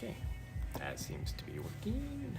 Okay, that seems to be working.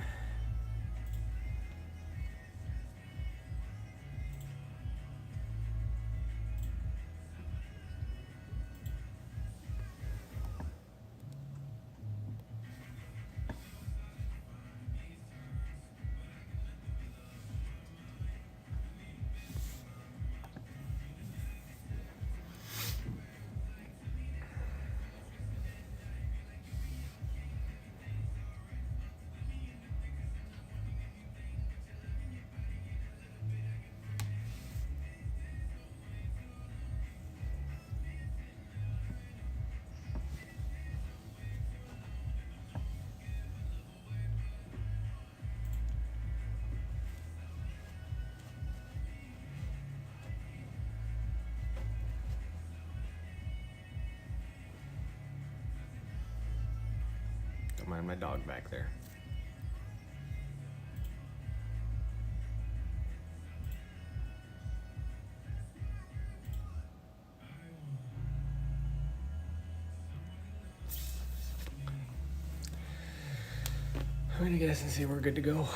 Don't mind my dog back there. I'm gonna guess and see we're good to go.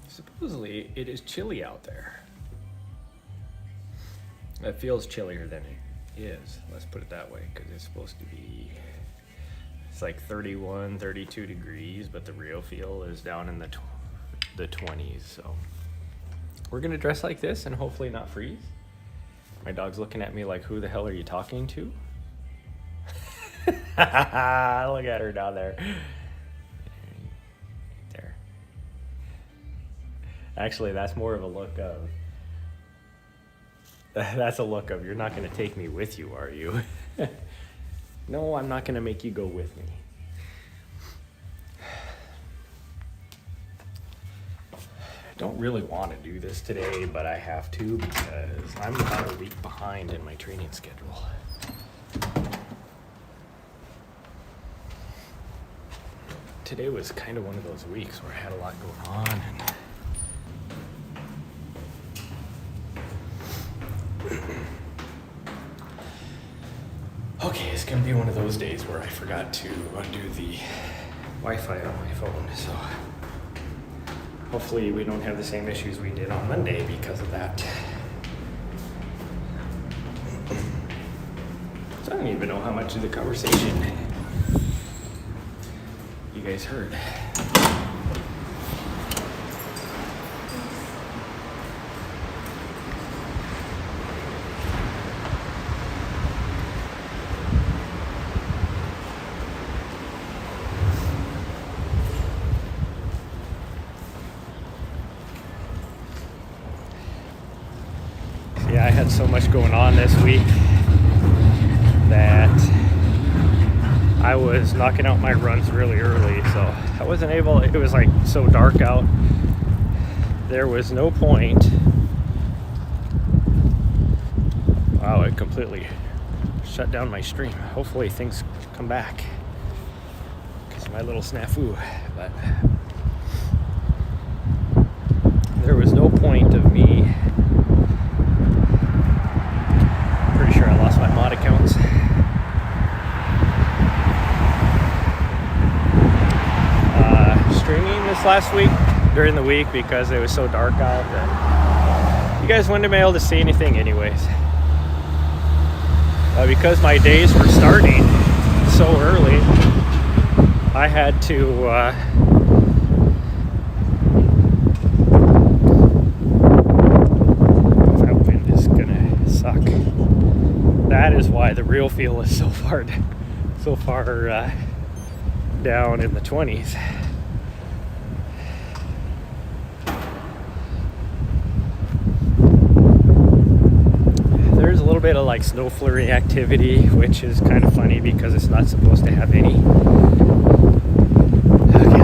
Supposedly, it is chilly out there. It feels chillier than it is, let's put it that way, because it's supposed to be, it's like 31, 32 degrees, but the real feel is down in the 20s, so. We're gonna dress like this and hopefully not freeze. My dog's looking at me like, who the hell are you talking to? Look at her down there. Actually, that's more of a look of, that's a look of, you're not going to take me with you, are you? No, I'm not going to make you go with me. I don't really want to do this today, but I have to because I'm about a week behind in my training schedule. Today was kind of one of those weeks where I had a lot going on and okay, it's gonna be one of those days where I forgot to undo the Wi-Fi on my phone, so hopefully we don't have the same issues we did on Monday because of that. So I don't even know how much of the conversation you guys heard. Yeah, I had so much going on this week that I was knocking out my runs really early, so I wasn't able, it was like so dark out, there was no point. Wow, it completely shut down my stream. Hopefully things come back because of my little snafu, but there was no point of me. Pretty sure I lost my mod accounts. Streaming this last week during the week because it was so dark out that you guys wouldn't have been able to see anything anyways. Because my days were starting so early, I had to that wind is gonna suck. That is why the real feel is so far down in the 20s. There's a little bit of like snow flurry activity, which is kind of funny because it's not supposed to have any. Okay, let's go.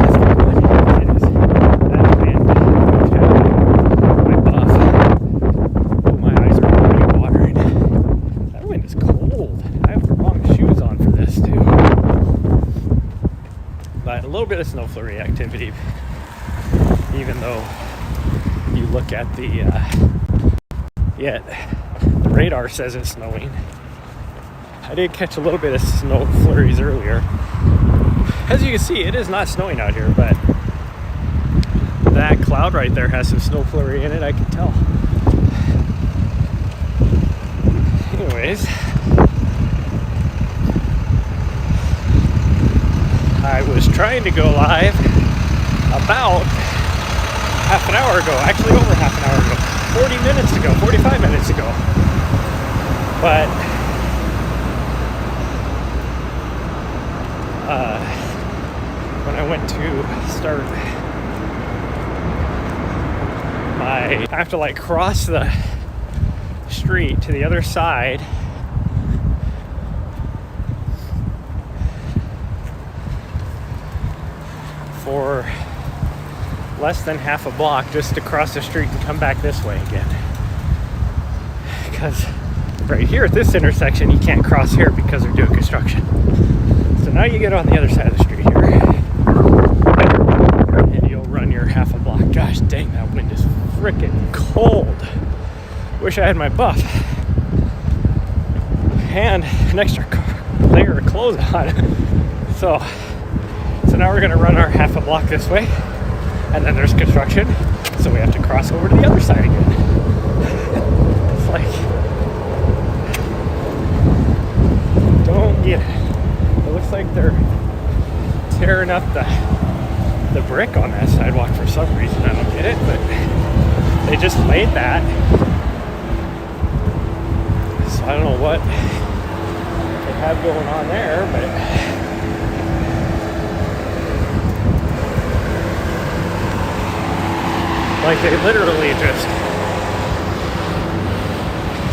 That wind, my buff. Oh, my eyes are already watering. That wind is cold. I have the wrong shoes on for this too. but a little bit of snow flurry activity, even though you look at the radar says it's snowing. I did catch a little bit of snow flurries earlier. As you can see, it is not snowing out here, but that cloud right there has some snow flurry in it, I can tell. Anyways, I was trying to go live about half an hour ago, actually over half an hour ago, 40 minutes ago, 45 minutes ago. But when I went to start I have to like cross the street to the other side for less than half a block just to cross the street and come back this way again. Because right here at this intersection, you can't cross here because they're doing construction. So now you get on the other side of the street here, and you'll run your half a block. Gosh dang, that wind is freaking cold. Wish I had my buff and an extra layer of clothes on. So now we're gonna run our half a block this way, and then there's construction, so we have to cross over to the other side again. It's like, don't get it. It looks like they're tearing up the brick on that sidewalk for some reason. I don't get it, but they just laid that. So I don't know what they have going on there, but like they literally just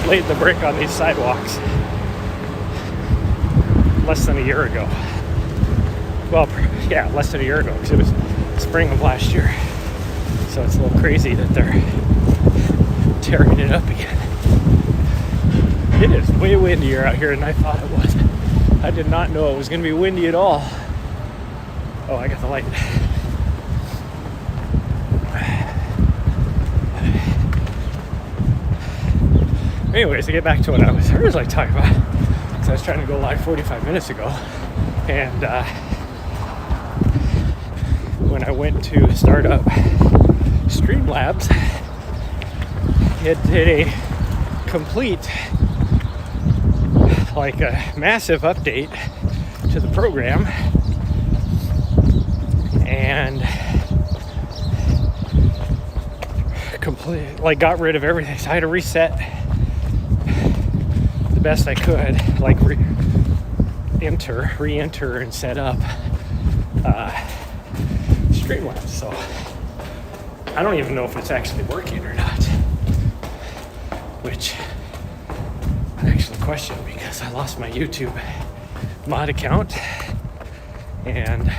laid the brick on these sidewalks less than a year ago. Well, yeah, less than a year ago, because it was spring of last year. So it's a little crazy that they're tearing it up again. It is way windier out here than I thought it was. I did not know it was going to be windy at all. Oh, I got the light. Anyways, to get back to what I was originally talking about, because I was trying to go live 45 minutes ago, and when I went to start up Streamlabs, it did a complete, like a massive update to the program, and like got rid of everything. So I had to reset the best I could, like re-enter and set up Streamlabs. So I don't even know if it's actually working or not, which I actually question, because I lost my YouTube mod account, and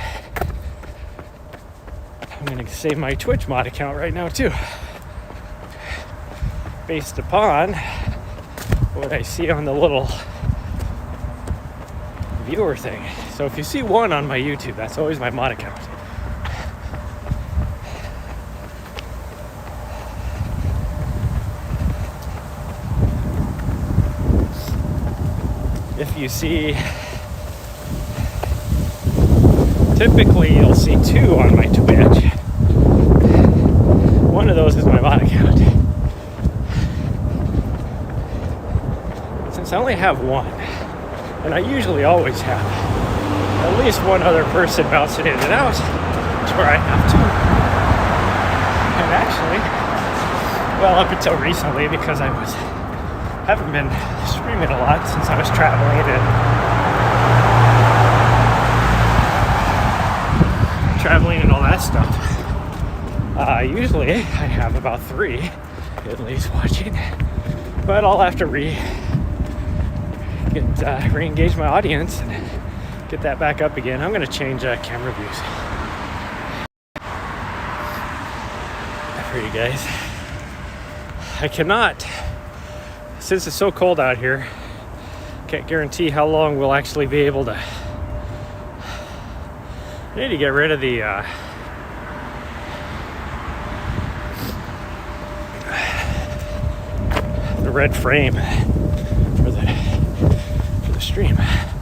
I'm gonna save my Twitch mod account right now too, based upon what I see on the little viewer thing. So if you see one on my YouTube, that's always my mod account. If you see, typically you'll see two on my Twitch. One of those is my mod account. Since I only have one, and I usually always have at least one other person bouncing in and out to where I have two. And actually, well, up until recently, because I haven't been streaming a lot since I was traveling and all that stuff. Usually I have about 3 at least watching, but I'll have to re-engage my audience and get that back up again. I'm going to change camera views for you guys. I cannot, since it's so cold out here, can't guarantee how long we'll actually be able to I need to get rid of the red frame for the stream. I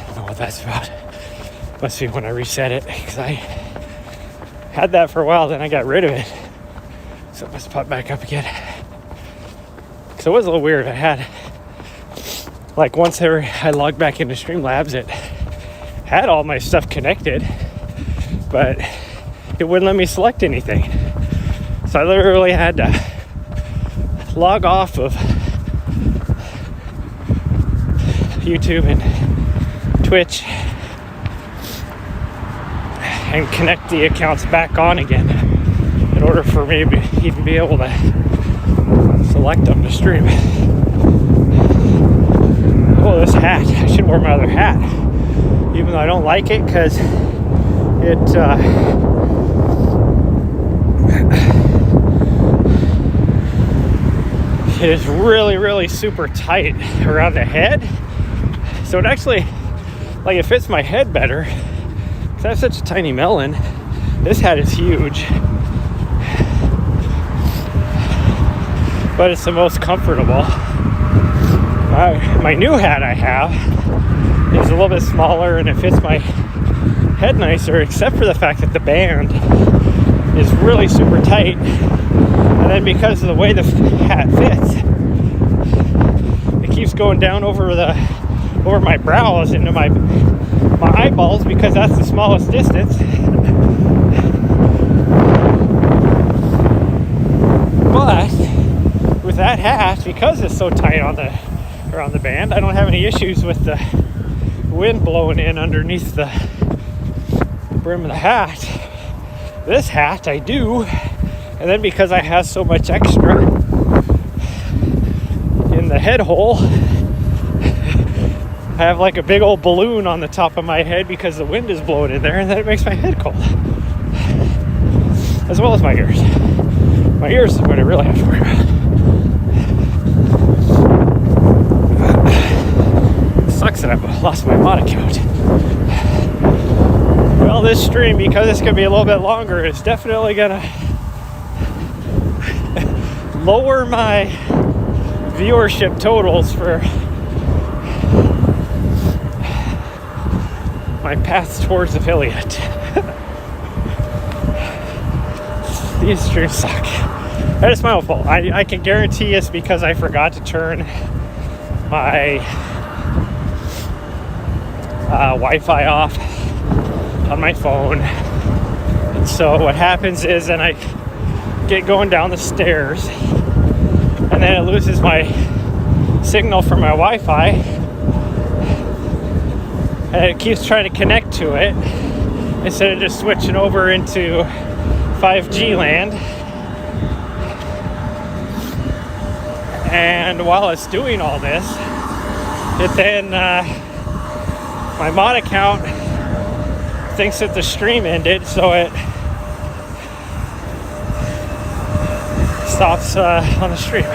don't know what that's about. Must be when I reset it, because I had that for a while, then I got rid of it. So it must pop back up again. So it was a little weird. I had, like, once I logged back into Streamlabs, it had all my stuff connected, but it wouldn't let me select anything. So I literally had to log off of YouTube and Twitch and connect the accounts back on again in order for me to even be able to select them to stream. Oh, this hat. I should wear my other hat, even though I don't like it, because it is really, really super tight around the head. So it actually, like, it fits my head better, because I have such a tiny melon. This hat is huge, but it's the most comfortable. My new hat I have is a little bit smaller and it fits my head nicer, except for the fact that the band is really super tight. And then because of the way the hat fits, it keeps going down over my brows into my eyeballs, because that's the smallest distance. But with that hat, because it's so tight around the band, I don't have any issues with the wind blowing in underneath the brim of the hat. This hat I do, and then because I have so much extra in the head hole, I have like a big old balloon on the top of my head because the wind is blowing in there, and then it makes my head cold, as well as my ears. My ears is what I really have to worry about. It sucks that I've lost my mod account. Well, this stream, because it's going to be a little bit longer, is definitely going to lower my viewership totals for my path towards affiliate. These streams suck. That is my own fault. I can guarantee it's because I forgot to turn my Wi-Fi off on my phone. And so what happens is, then I get going down the stairs, and then it loses my signal from my Wi-Fi, and it keeps trying to connect to it instead of just switching over into 5G land. And while it's doing all this, it then my mod account thinks that the stream ended, so it stops on the stream,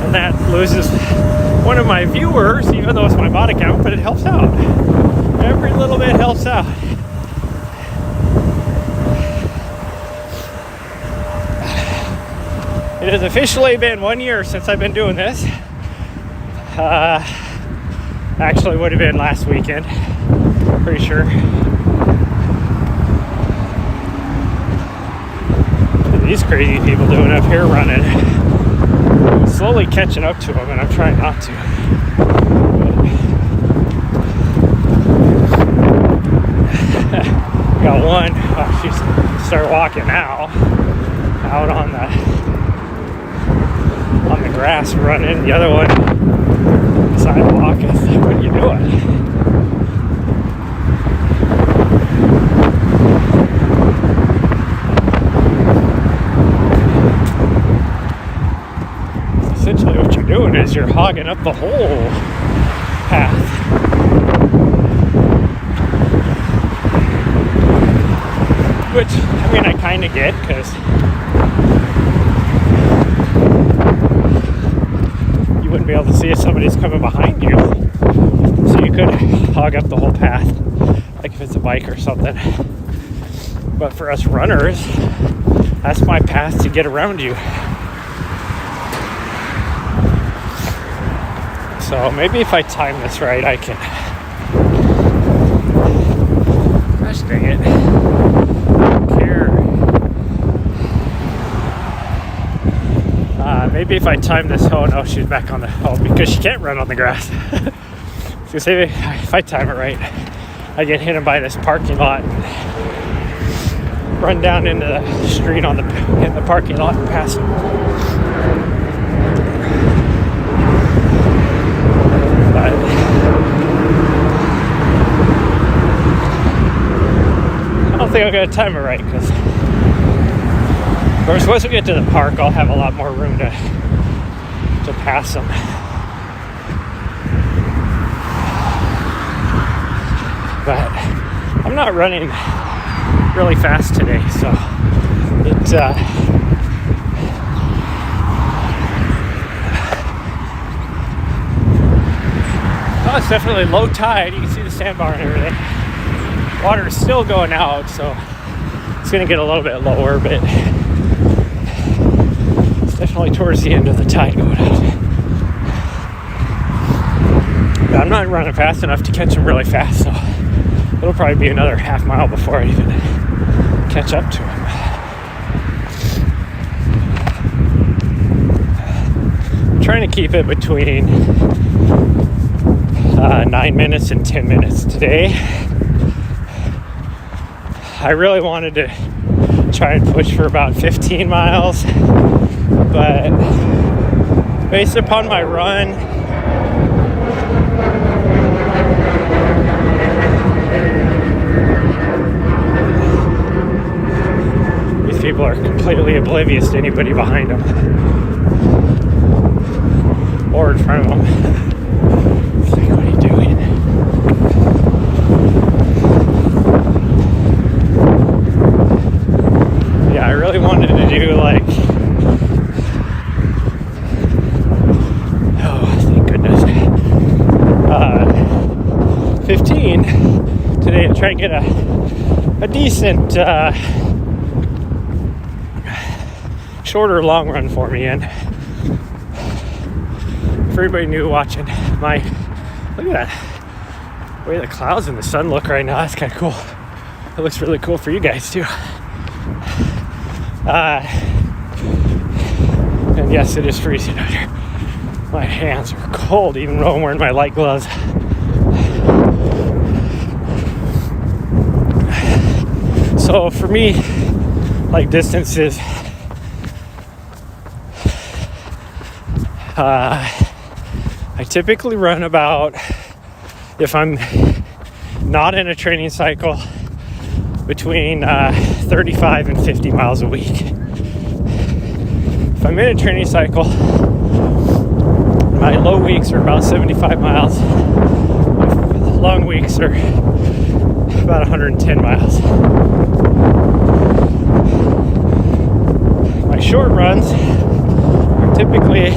and that loses one of my viewers, even though it's my mod account, but it helps out. Every little bit helps out. It has officially been 1 year since I've been doing this. Actually, would have been last weekend, pretty sure. These crazy people doing up here running. I'm slowly catching up to them, and I'm trying not to. Got one. Oh, she's started walking now, out on the grass running. The other one, sidewalk. I said, what are you doing? Essentially what you're doing is you're hogging up the whole path. Which, I mean, I kind of get, because you wouldn't be able to see if somebody somebody's coming behind you. So you could hog up the whole path, like if it's a bike or something. But for us runners, that's my path to get around you. So maybe if I time this right, I can. Gosh dang it. I don't care. Maybe if I time this, oh no, she's back on the, oh, because she can't run on the grass. So say if I time it right, I get hit by this parking lot and run down into the street in the parking lot and pass it. But I don't think I'm going to time it right, because of course once we get to the park, I'll have a lot more room to pass them. But I'm not running really fast today, so it's it's definitely low tide. You can see the sandbar and everything. Water is still going out, so it's going to get a little bit lower, but it's definitely towards the end of the tide going out. But I'm not running fast enough to catch them really fast, so it'll probably be another half mile before I even catch up to them. I'm trying to keep it between 9 minutes and 10 minutes today. I really wanted to try and push for about 15 miles, but based upon my run, these people are completely oblivious to anybody behind them or in front of them. It's like, what are you doing? Yeah, I really wanted to do like, oh, thank goodness, 15 today to try and get a decent shorter long run for me. And for everybody new watching, look at that way the clouds and the sun look right now. That's kind of cool. It looks really cool for you guys too. And yes, it is freezing out here. My hands are cold even though I'm wearing my light gloves. So for me, like distances, I typically run about, if I'm not in a training cycle, between 35 and 50 miles a week. If I'm in a training cycle, my low weeks are about 75 miles. My long weeks are about 110 miles. My short runs are typically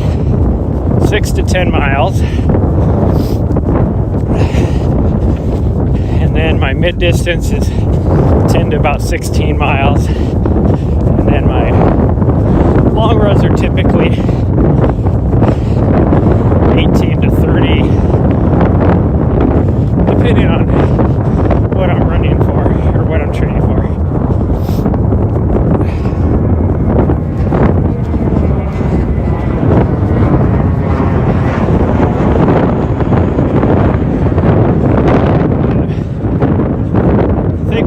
6 to 10 miles. And then my mid distance is 10 to about 16 miles. And then my long runs are typically 18 to 30, depending on what I'm running for or what I'm training for.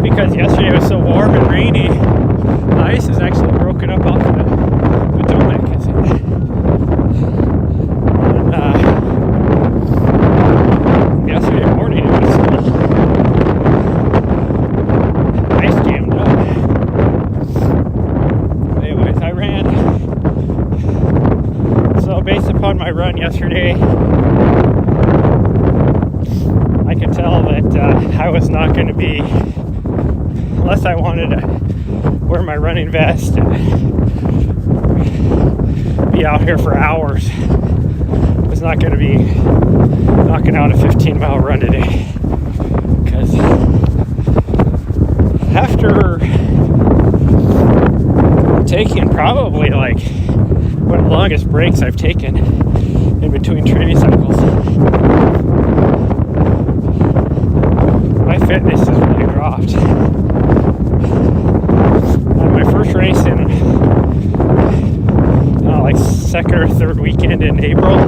Because yesterday was so warm and rainy, the ice is actually broken up off the Potomac. And yesterday morning it was still ice jammed up. Anyways, I ran. So based upon my run yesterday, I could tell that I was not going to be, unless I wanted to wear my running vest and be out here for hours was not going to be knocking out a 15-mile run today, because after taking probably like one of the longest breaks I've taken in between training cycles, my fitness has really dropped. My first race in like second or third weekend in April,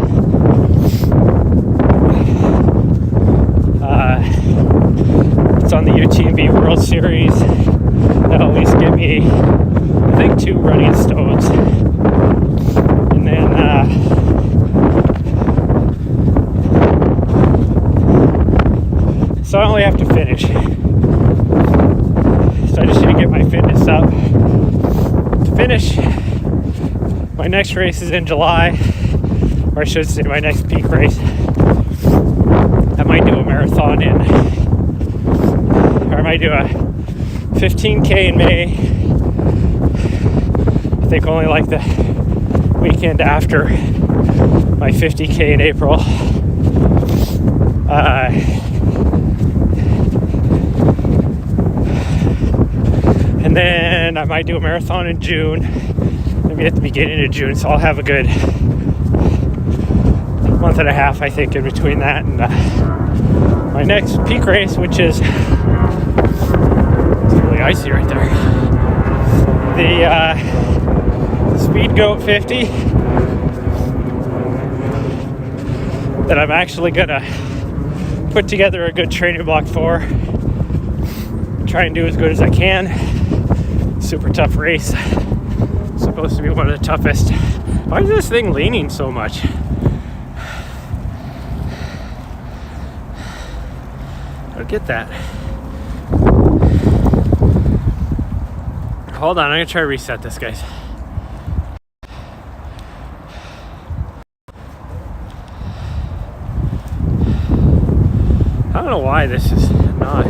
it's on the UTMB World Series. That'll at least give me, I think, 2 running stones. And then so I only have to finish. So I just need to get my fitness up to finish. My next race is in July, or I should say my next peak race. I might do a marathon or I might do a 15K in May. I think only like the weekend after my 50K in April. And then I might do a marathon in June, maybe at the beginning of June. So I'll have a good month and a half, I think, in between that and my next peak race, which is, it's really icy right there, the Speed Goat 50, that I'm actually gonna put together a good training block for, try and do as good as I can. Super tough race, supposed to be one of the toughest. Why is this thing leaning so much? I don't get that. Hold on, I'm gonna try to reset this, guys. I don't know why this is not.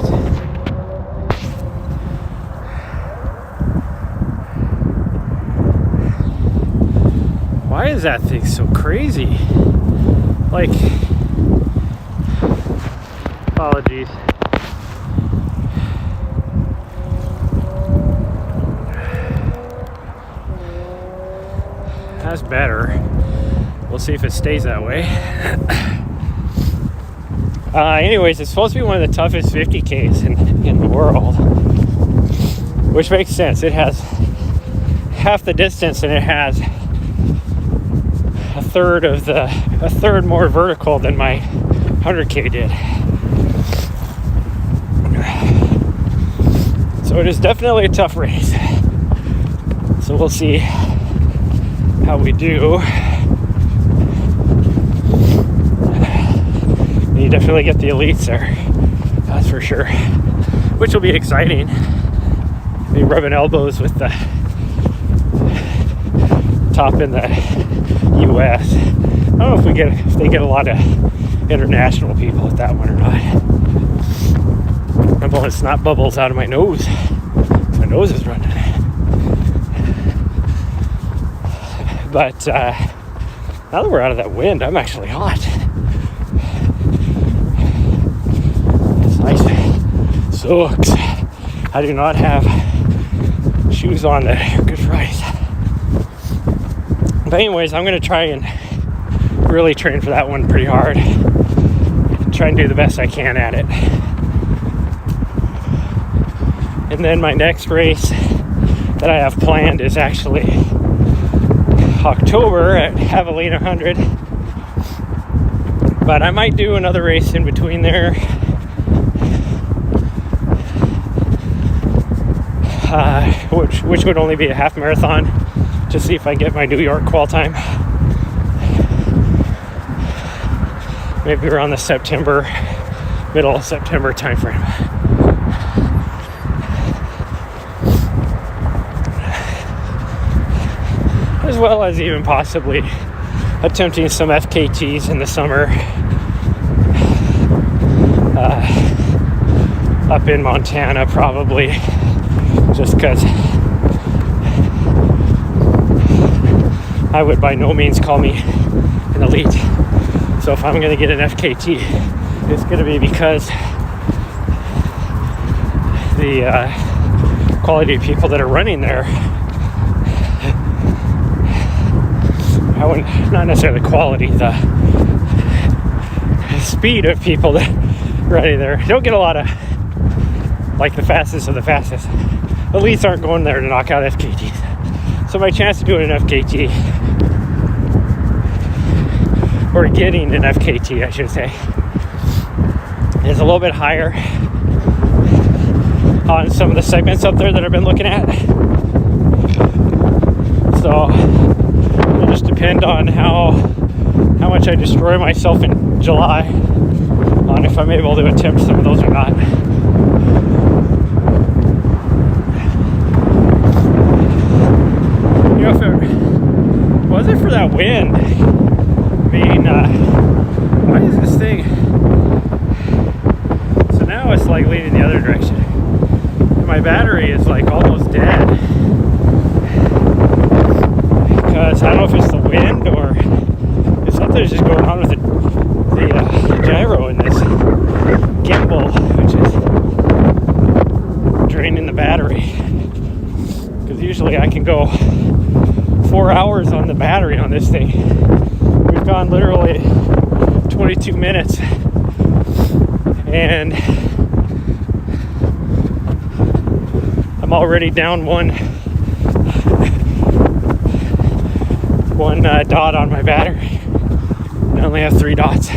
Why is that thing so crazy? Like, apologies. That's better. We'll see if it stays that way. Anyways, it's supposed to be one of the toughest 50Ks in the world, which makes sense. It has half the distance and it has a third more vertical than my 100K did. So it is definitely a tough race. So we'll see how we do. You definitely get the elites there, that's for sure, which will be exciting. Be rubbing elbows with the top in the US. I don't know if they get a lot of international people at that one or not. I'm blowing snot bubbles out of my nose. My nose is running. But now that we're out of that wind, I'm actually hot. It's nice. Sucks. I do not have shoes on that are good for ice. But anyways, I'm going to try and really train for that one pretty hard. Try and do the best I can at it. And then my next race that I have planned is actually October at Javelina 100. But I might do another race in between there. Which would only be a half marathon to see if I get my New York qual time. Maybe around the middle of September timeframe. As well as even possibly attempting some FKTs in the summer up in Montana, probably, just because I would by no means call me an elite So if I'm going to get an FKT, it's going to be because the quality of people that are running there, I wouldn't, not necessarily the quality, the speed of people that are running there. You don't get a lot of, like, the fastest of the fastest. Elites aren't going there to knock out FKTs. So my chance of doing an FKT, or getting an FKT, I should say, is a little bit higher on some of the segments up there that I've been looking at. So it'll just depend on how much I destroy myself in July, on if I'm able to attempt some of those or not. You know, if it wasn't for that wind, I mean, why is this thing? So now it's like leaning the other direction. And my battery is like almost dead. Because I don't know if it's the wind or if something's just going on with the gyro in this gimbal, which is draining the battery. Because usually I can go 4 hours on the battery on this thing. We've gone literally 22 minutes, and I'm already down one dot on my battery. I only have 3 dots. So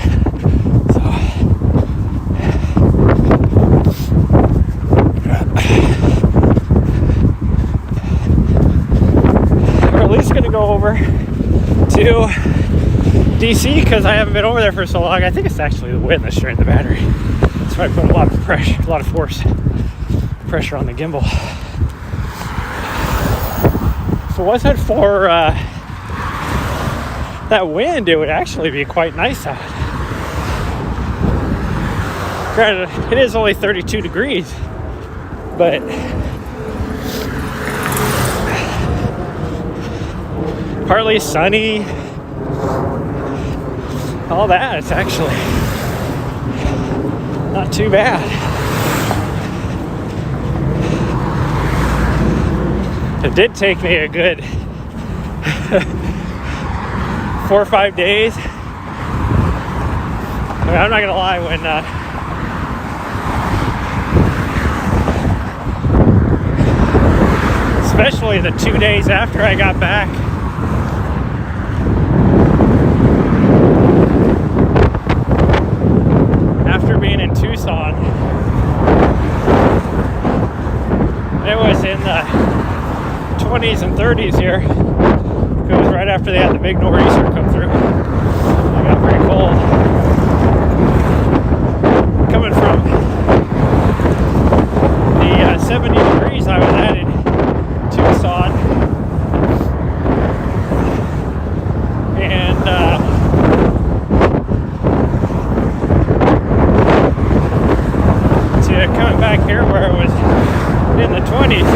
we're at least gonna go over to DC because I haven't been over there for so long. I think it's actually the wind that's draining the battery. So I put a lot of pressure, a lot of pressure on the gimbal. If it wasn't for that wind, it would actually be quite nice out. Granted, it is only 32 degrees, but partly sunny, all that. It's actually not too bad. It did take me a good 4 or 5 days. I mean, I'm not gonna lie, when especially the 2 days after I got back, after being in Tucson, it was in the 20s and 30s here. It was right after they had the big nor'easter come through. I got pretty cold. Coming from the 70 degrees I was at in Tucson, and to coming back here where it was in the 20s.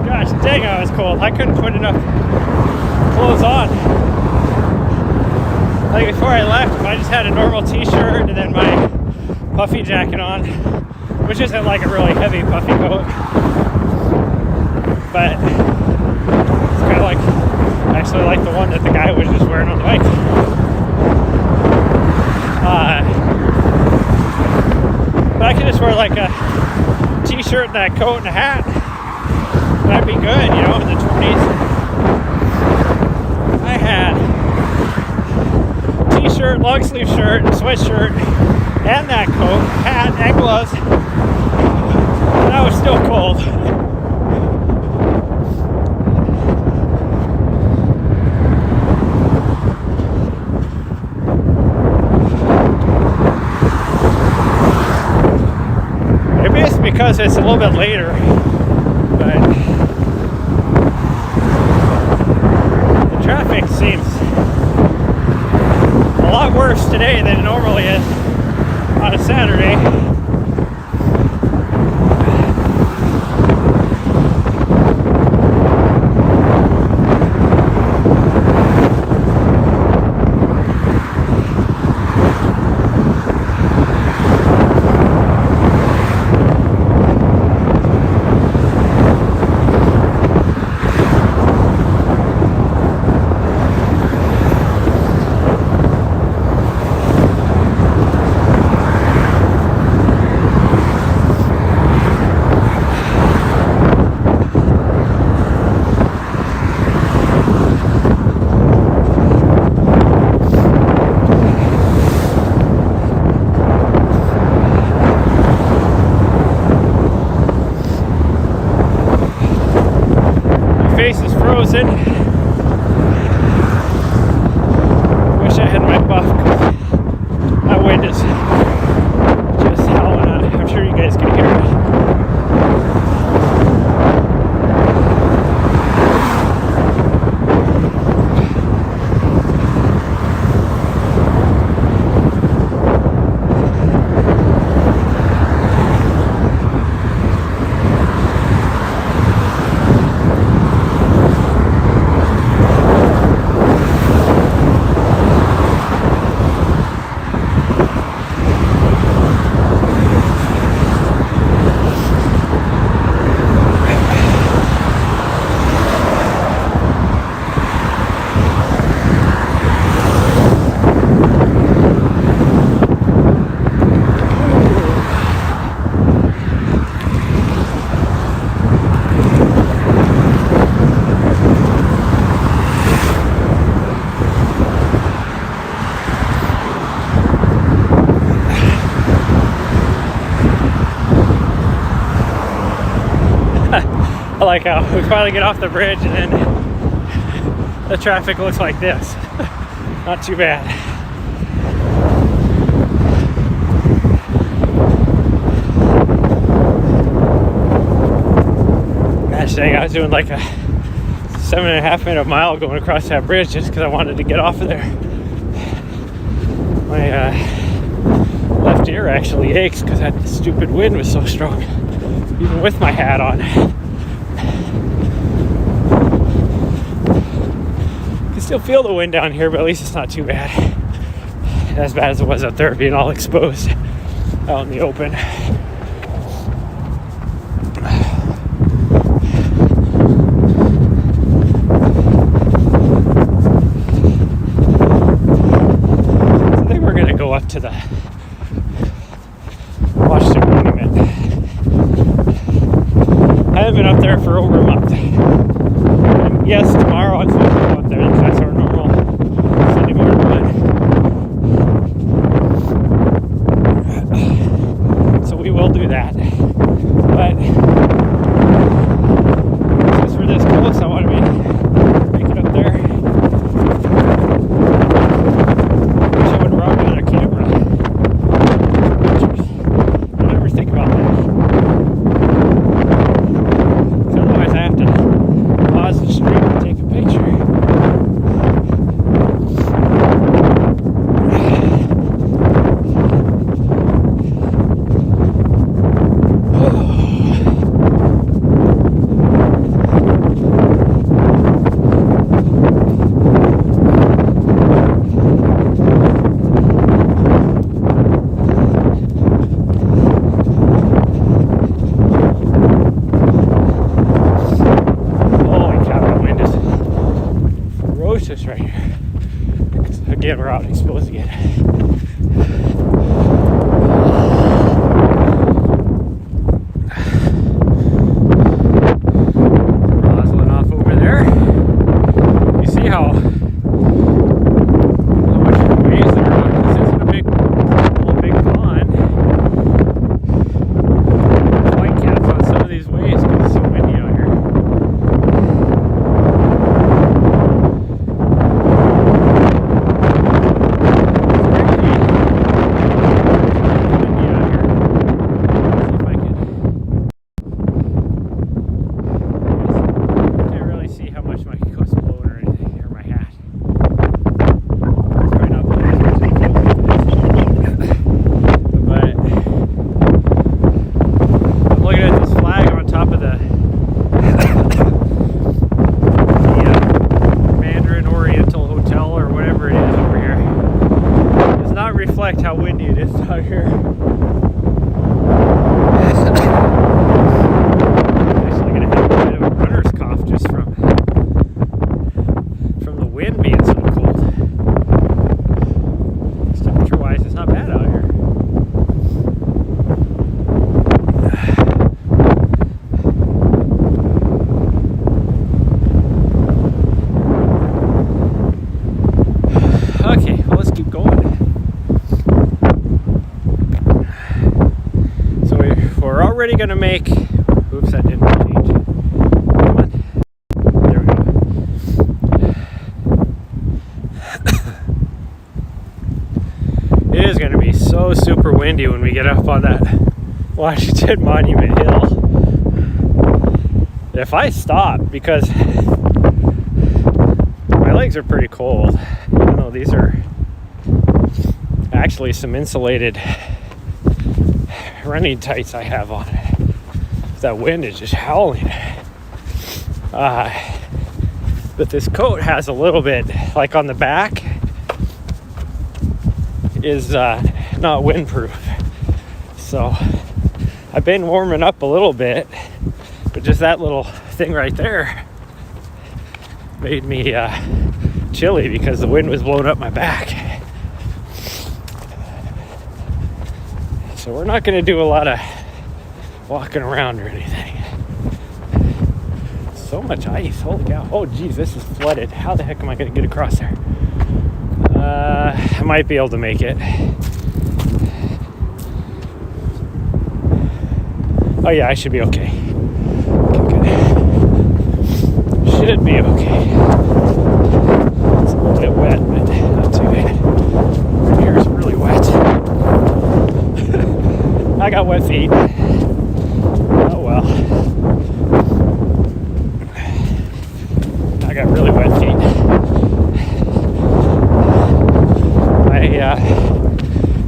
Gosh dang, I was cold. I couldn't put enough clothes on. Like before I left, I just had a normal t-shirt and then my puffy jacket on, which isn't like a really heavy puffy coat, but it's kind of like, actually like the one that the guy was just wearing on the bike. But I could just wear like a t-shirt and that coat and a hat. That'd be good, you know, in the 20s. I had t-shirt, long sleeve shirt, sweatshirt, and that coat, hat, and gloves. And I was still cold. Maybe it's because it's a little bit later, but the traffic seems a lot worse today than it normally is on a Saturday. cruising. Wish I had my buff, 'cause that wind is just howling on. I'm sure you guys can hear it. I like how we finally get off the bridge and then the traffic looks like this. Not too bad. Gosh dang, I was doing like a 7.5 minute mile going across that bridge just because I wanted to get off of there. My left ear actually aches because that stupid wind was so strong, even with my hat on. Still feel the wind down here, but at least it's not too bad. As bad as it was up there, being all exposed out in the open. So then we're gonna go up to the Washington Monument. I haven't been up there for over a month. And yes, tomorrow I'm supposed to go up there. That's our normal Sunday morning run. So we will do that. But since we're this close, I want to make it up there. Wish I would have brought another camera. I never think about that. Otherwise, I have to pause the stream and take a picture. Right here. Again, we're out exposed again. Roslyn off over there. You see how much waves there are. This isn't a big pond. White caps on some of these waves because it's so windy out here. How windy it is out here. Actually gonna have a bit of a runner's cough just from the wind being so cold. Temperature wise, it's not bad out here. Okay, well, let's keep going. We're already going to make, oops, that didn't change. Come on. There we go. windy when we get up on that Washington Monument Hill. If I stop, because my legs are pretty cold, even though these are actually some insulated running tights I have on. That wind is just howling. But this coat has a little bit, like on the back, is not windproof. So I've been warming up a little bit, but just that little thing right there made me chilly because the wind was blowing up my back. So we're not going to do a lot of walking around or anything. So much ice, holy cow. Oh geez, this is flooded. How the heck am I going to get across there? I might be able to make it. Oh yeah, I should be okay. Okay, good. Should be okay. It's a little bit wet, but not too bad. Here is really wet. I got wet feet. Oh well. I got really wet feet. My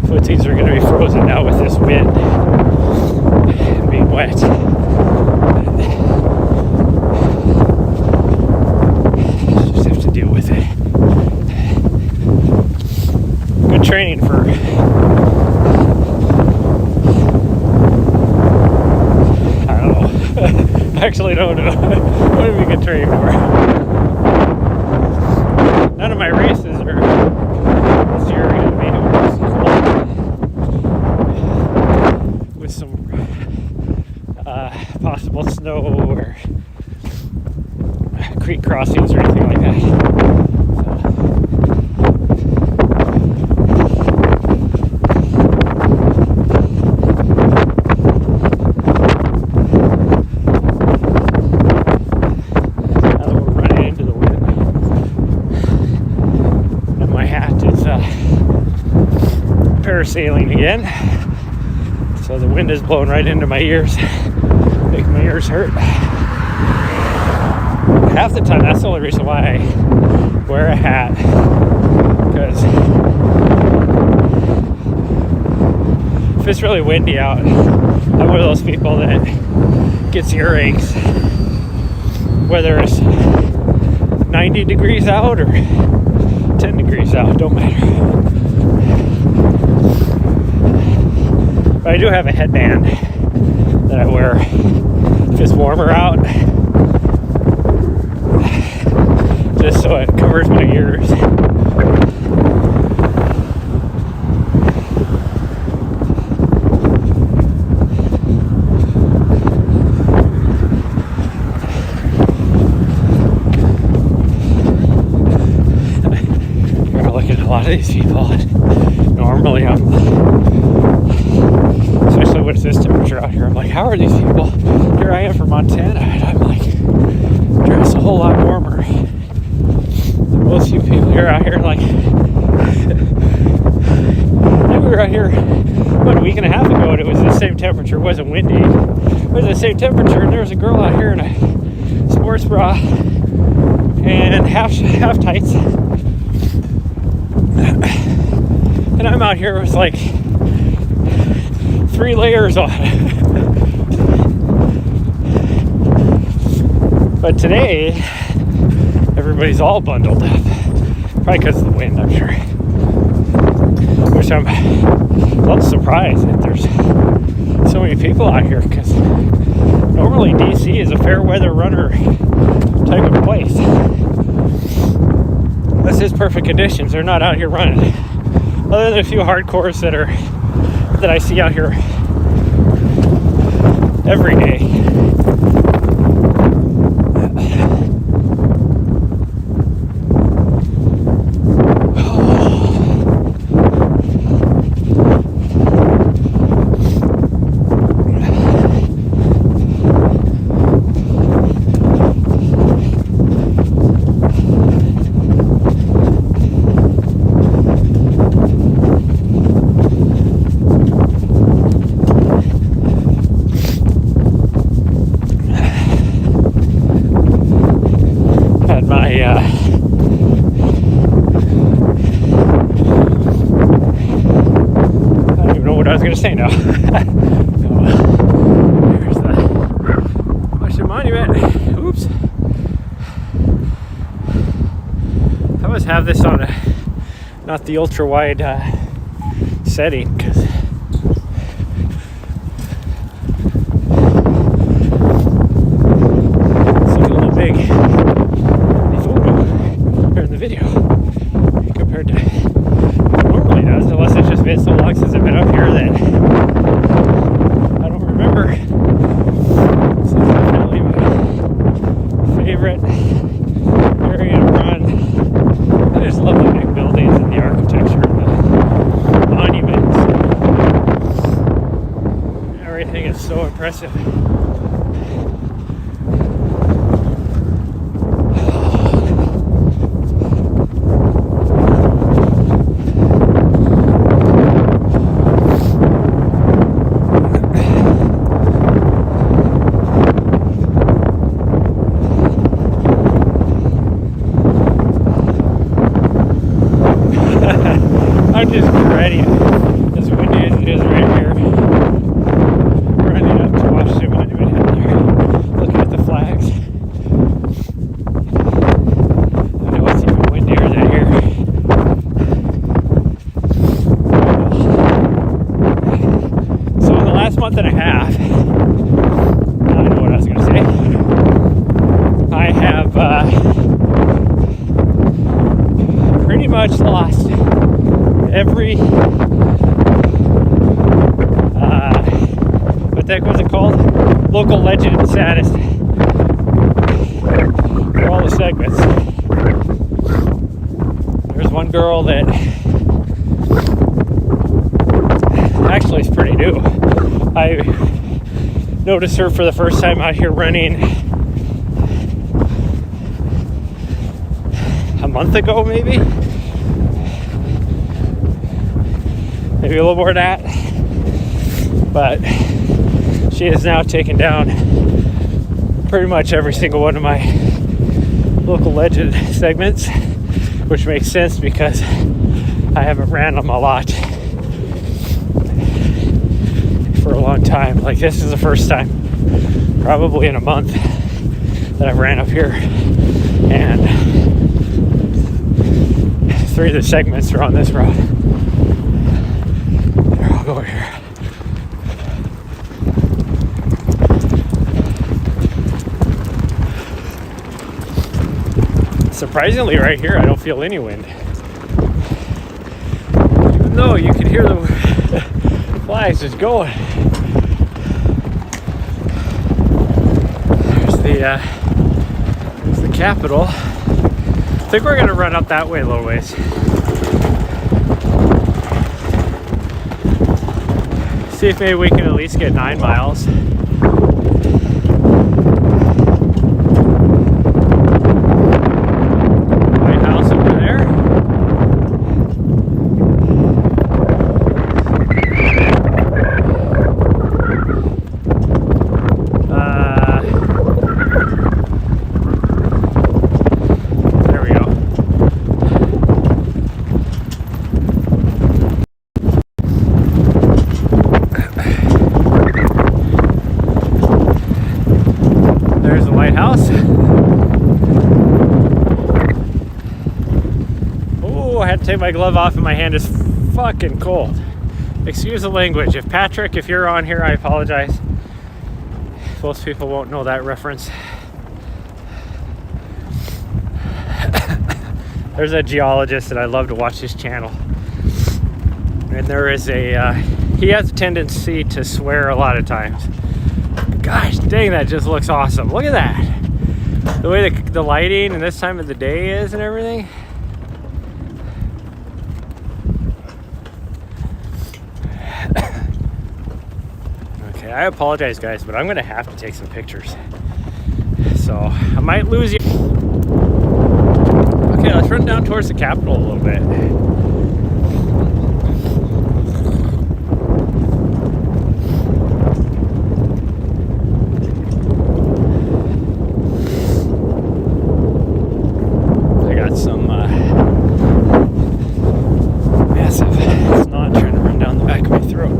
footsies are going to be frozen now with this wind and being wet. Just have to deal with it. Good training for I actually don't know. What do we get trained for? None of my races are this year going to be cold with some possible snow or creek crossings or anything like that. Parasailing again, so the wind is blowing right into my ears, making my ears hurt. Half the time, that's the only reason why I wear a hat, because if it's really windy out, I'm one of those people that gets earaches, whether it's 90 degrees out or 10 degrees out, don't matter. But I do have a headband that I wear if it's warmer out, just so it covers my ears. You're looking at a lot of these people. Normally especially when it's this temperature out here, I'm like, how are these people? Here I am from Montana, and I'm like, dressed a whole lot warmer than most of you people here out here. Like, we were out here about a week and a half ago, and it was the same temperature. It wasn't windy. It was the same temperature, and there was a girl out here in a sports bra and half tights, and I'm out here with like 3 layers on. But today, everybody's all bundled up. Probably because of the wind, I'm sure. Which I'm a little surprised that there's so many people out here, because normally DC is a fair weather runner type of place. This is perfect conditions. They're not out here running. Other than a few hardcores that I see out here every day. what I was going to say now. So, there's the Washington Monument. Oops. I always have this on not the ultra wide setting because it's looking a little big in the photo or in the video compared to what it normally does, unless it's just been so long since I've been up here that I don't remember. So it's definitely my favorite area to run. I just love the big buildings and the architecture and the monuments. Everything is so impressive. I'm just ready. As windy as it is right here. Running up to Washington Monument out there. Looking at the flags. I know it's even windier than here. So in the last month and a half, I don't know what I was going to say. I have pretty much lost every what the heck was it called? Local legend status for all the segments. There's one girl that actually is pretty new. I noticed her for the first time out here running a month ago, maybe a little more than that, but she has now taken down pretty much every single one of my local legend segments, which makes sense because I haven't ran them a lot for a long time. Like, this is the first time probably in a month that I've ran up here, and 3 of the segments are on this road. I'll go over here. Surprisingly, right here, I don't feel any wind. Even though you can hear the flags just going. There's the Capitol. I think we're gonna run up that way a little ways. See if maybe we can at least get 9 miles. White House over there. There we go. There's the White House. Oh, I had to take my glove off and my hand is fucking cold. Excuse the language. If Patrick, if you're on here, I apologize. Most people won't know that reference. There's a geologist that I love to watch his channel. And there is he has a tendency to swear a lot of times. Gosh dang, that just looks awesome. Look at that. The way the lighting and this time of the day is and everything. Okay, I apologize guys, but I'm gonna have to take some pictures. So I might lose you. Okay, let's run down towards the Capitol a little bit. Massive snot trying to run down the back of my throat.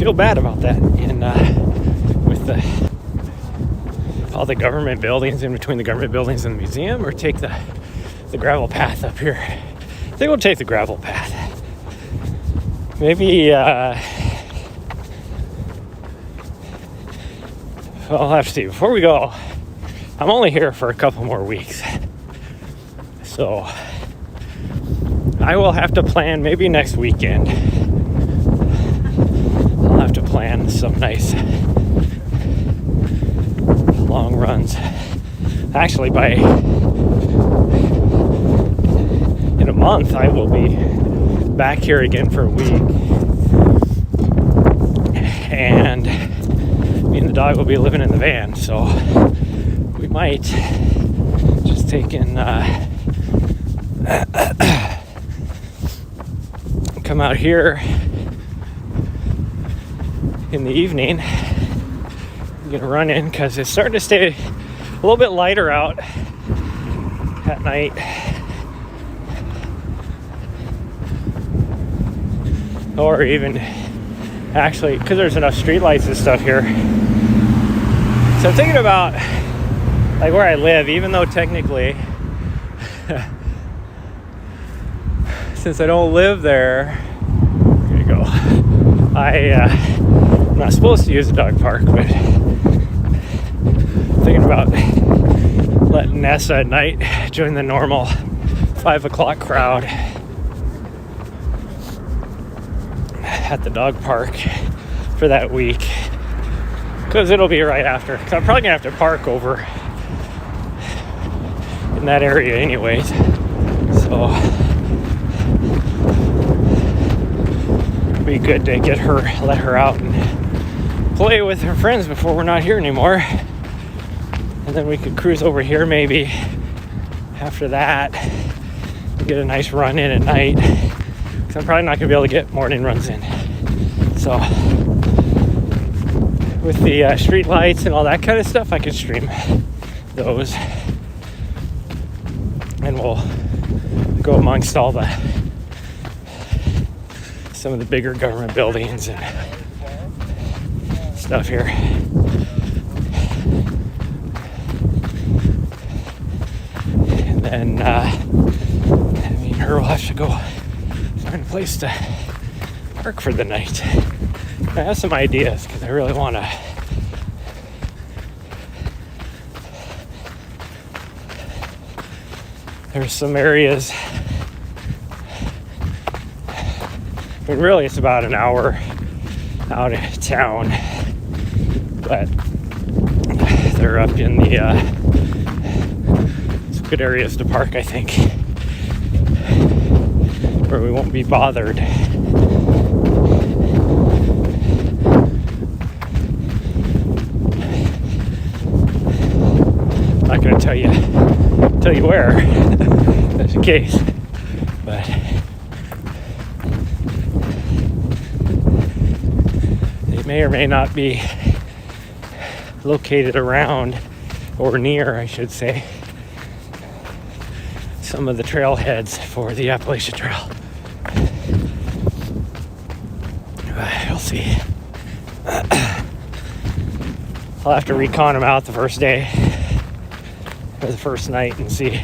feel bad about that. And with all the government buildings, in between the government buildings and the museum, or take the gravel path up here. I think we'll take the gravel path. Maybe well, I'll have to see. Before we go, I'm only here for a couple more weeks, so I will have to plan maybe next weekend. I'll have to plan some nice long runs. Actually, in a month, I will be back here again for a week, and me and the dog will be living in the van, so we might just take in come out here in the evening, get a run in, because it's starting to stay a little bit lighter out at night. Or even actually, because there's enough streetlights and stuff here. So I'm thinking about like where I live, even though technically since I don't live there, here you go, I'm not supposed to use a dog park, but thinking about letting Nessa at night join the normal 5 o'clock crowd at the dog park for that week, because it'll be right after. Cause I'm probably gonna have to park over in that area anyways, so it'll be good to let her out and play with her friends before we're not here anymore, and then we could cruise over here maybe after that, get a nice run in at night, because I'm probably not gonna be able to get morning runs in. So with the street lights and all that kind of stuff, I can stream those, and we'll go amongst all some of the bigger government buildings and stuff here. And then me and her will have to go find a place to park for the night. I have some ideas, because I really want to there's some areas, I mean, really it's about an hour out of town, but they're up in the some good areas to park, I think, where we won't be bothered. Not going to tell you where that's the case, but they may or may not be located around, or near, I should say, some of the trailheads for the Appalachian Trail. We'll see. I'll have to recon them out the first day, or the first night, and see.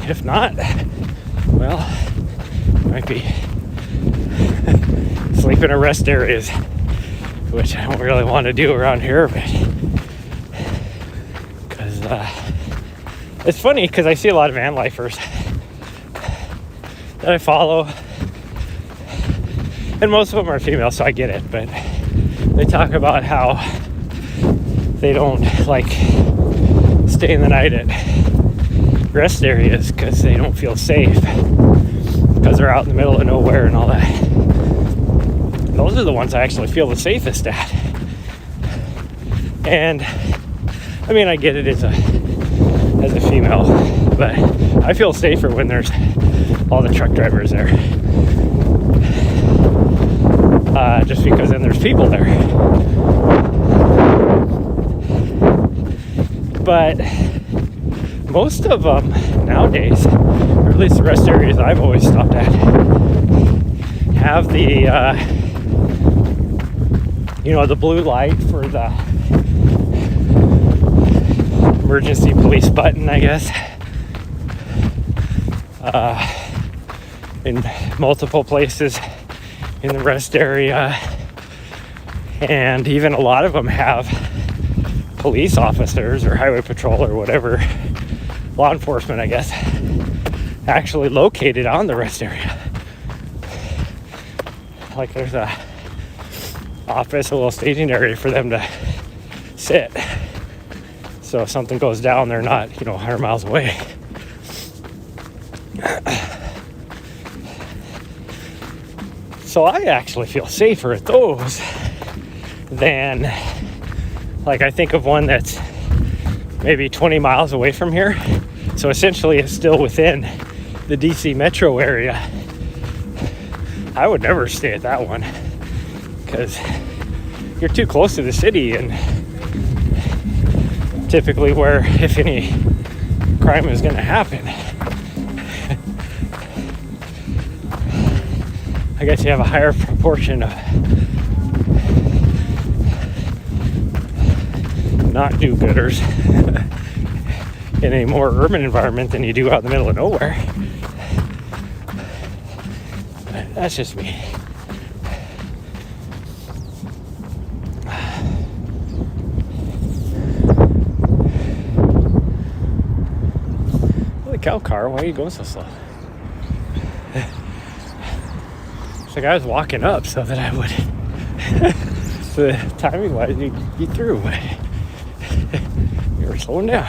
If not, well, might be sleep in rest areas, which I don't really want to do around here, but because it's funny, because I see a lot of van lifers that I follow, and most of them are female, so I get it, but they talk about how they don't like staying the night at rest areas because they don't feel safe, because they're out in the middle of nowhere and all that. Those are the ones I actually feel the safest at. And I mean, I get it as a female, but I feel safer when there's all the truck drivers there, just because then there's people there. But most of them nowadays, or at least the rest areas I've always stopped at, have the the blue light for the emergency police button, I guess, in multiple places in the rest area. And even a lot of them have police officers or highway patrol or whatever, law enforcement, I guess, actually located on the rest area. Like there's a office, a little staging area for them to sit. So if something goes down, they're not, 100 miles away. So I actually feel safer at those than, I think of one that's maybe 20 miles away from here. So essentially it's still within the DC metro area. I would never stay at that one because you're too close to the city, and typically where, if any, crime is going to happen. I guess you have a higher proportion of not do-gooders in a more urban environment than you do out in the middle of nowhere. But that's just me. Holy cow, car, why are you going so slow? It's like I was walking up so that I would, the timing wise, you'd be through. You were slowing down.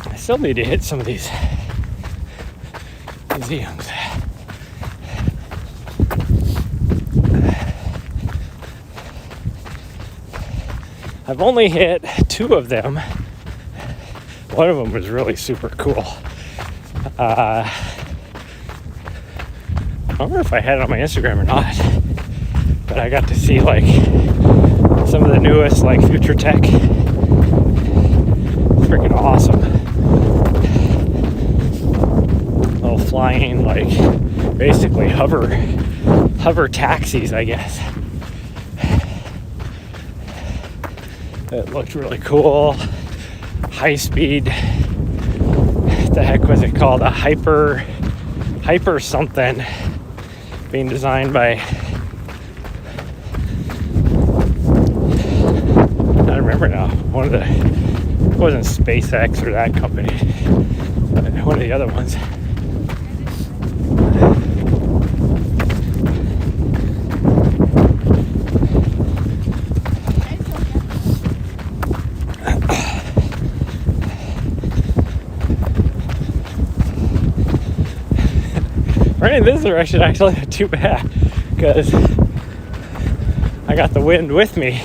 I still need to hit some of these museums. I've only hit 2 of them. One of them was really super cool. I don't remember if I had it on my Instagram or not, but I got to see some of the newest future tech. It's freaking awesome. Little flying basically hover taxis, I guess. It looked really cool. High speed. What the heck was it called? A hyper something. Being designed by, I don't remember now. It wasn't SpaceX or that company, but one of the other ones. Running this direction actually not too bad because I got the wind with me.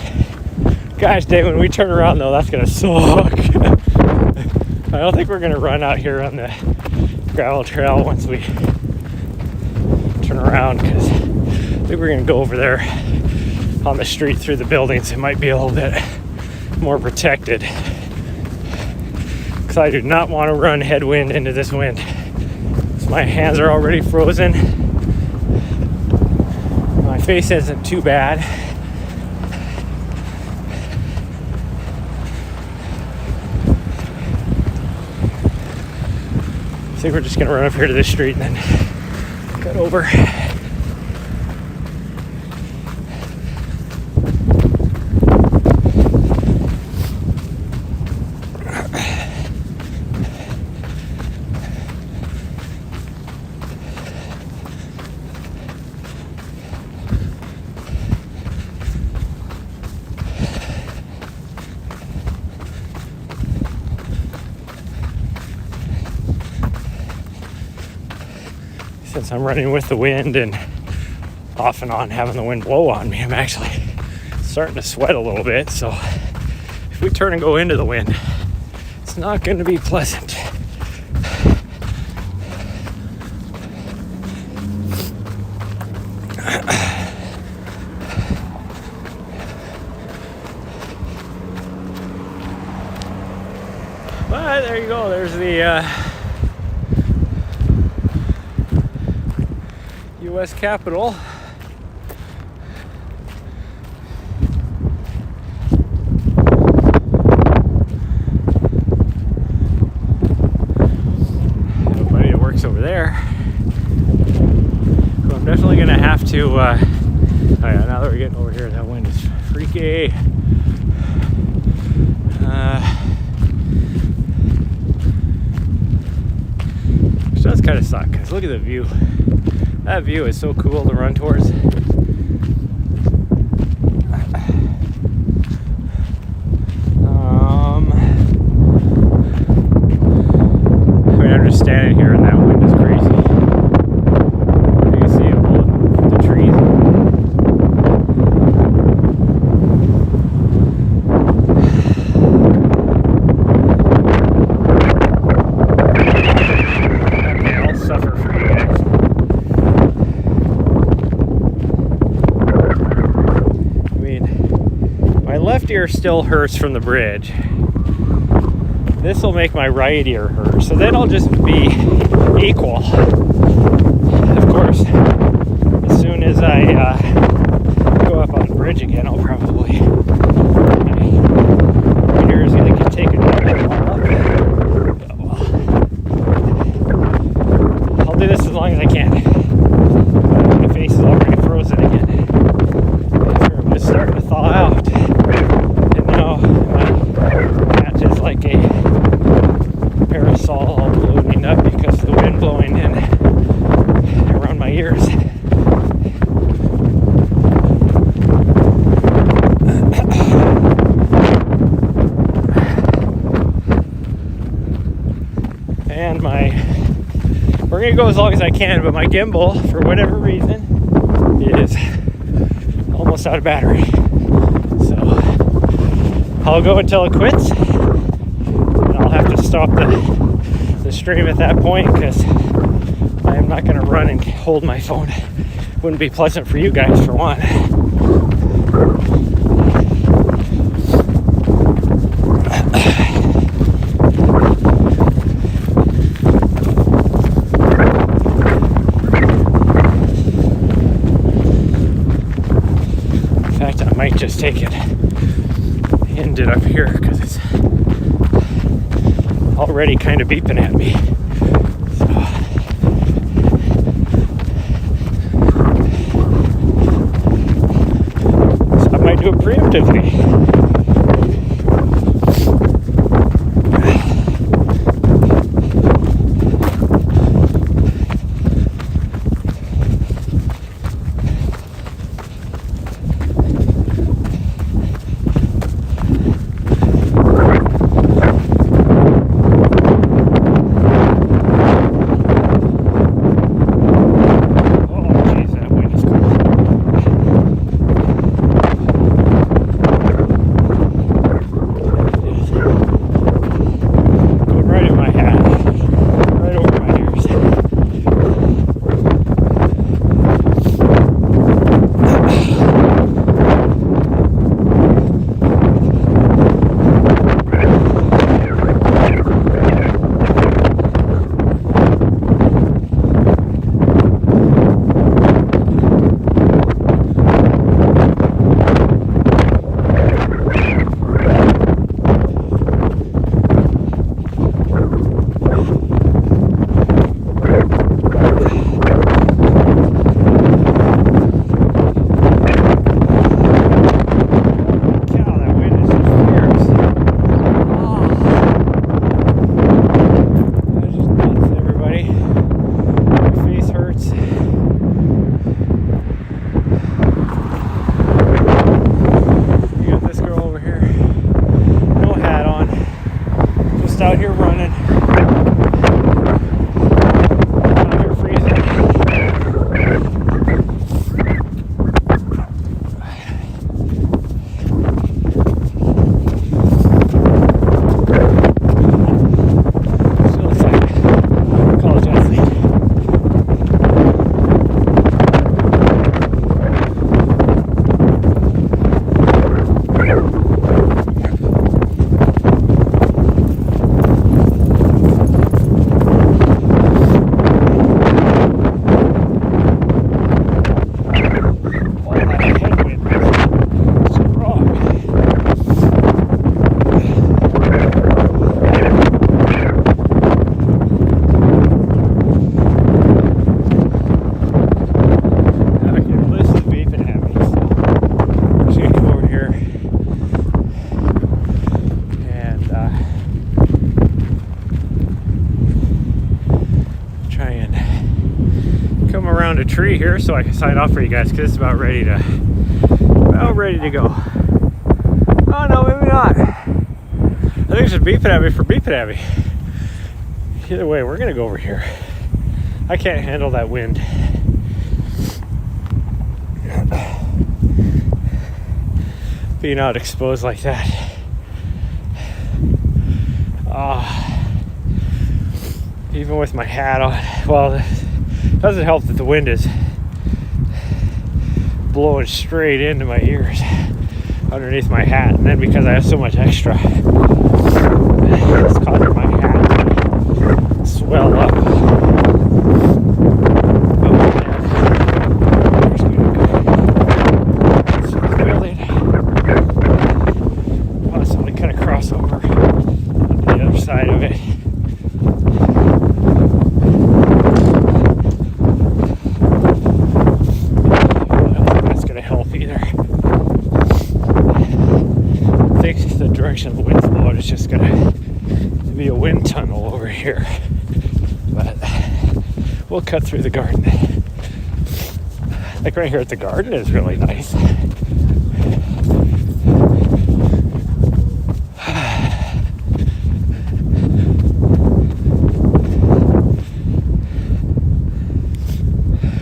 Gosh dang, when we turn around though, that's gonna suck. I don't think we're gonna run out here on the gravel trail once we turn around, because I think we're gonna go over there on the street through the buildings. It might be a little bit more protected because I do not want to run headwind into this wind. My hands are already frozen. My face isn't too bad. I think we're just gonna run up here to this street and then cut over. Since I'm running with the wind and off and on having the wind blow on me, I'm actually starting to sweat a little bit. So if we turn and go into the wind, it's not going to be pleasant. there you go. There's the U.S. Capitol. Nobody that works over there. So I'm definitely gonna have to. Oh yeah, now that we're getting over here, that wind is freaky. Which does kind of suck, because look at the view. That view is so cool to run towards. I mean, I'm just standing here and that wind is crazy. You can see it blowing through the trees. Okay, I'll suffer for you guys. I mean, my left ear still hurts from the bridge. This will make my right ear hurt, so then I'll just be equal. Of course, as soon as I go up on the bridge again, I'll probably my ear is gonna get taken up. I'll do this as long as I can. My face is already frozen again. It was starting to thaw out, and now my hat is like a parasol all ballooning up because of the wind blowing in around my ears. And we're gonna go as long as I can, but my gimbal, for whatever reason, is almost out of battery. So I'll go until it quits. I'll have to stop the stream at that point because I am not going to run and hold my phone. Wouldn't be pleasant for you guys, for one. In fact, I might just take it, end it up here because it's already kind of beeping at me. So I might do it preemptively. tree here so I can sign off for you guys because it's about ready to go. Oh no, maybe not. I think it's just beeping at me for beeping at me. Either way, we're gonna go over here. I can't handle that wind. Being out exposed like that. Even with my hat on. Well, it doesn't help that the wind is blowing straight into my ears underneath my hat. And then because I have so much extra, it's causing my hat to swell up. Side of it. I don't think that's going to help either. I think the direction of the wind's blowing is just going to be a wind tunnel over here. But we'll cut through the garden. Like right here at the garden is really nice.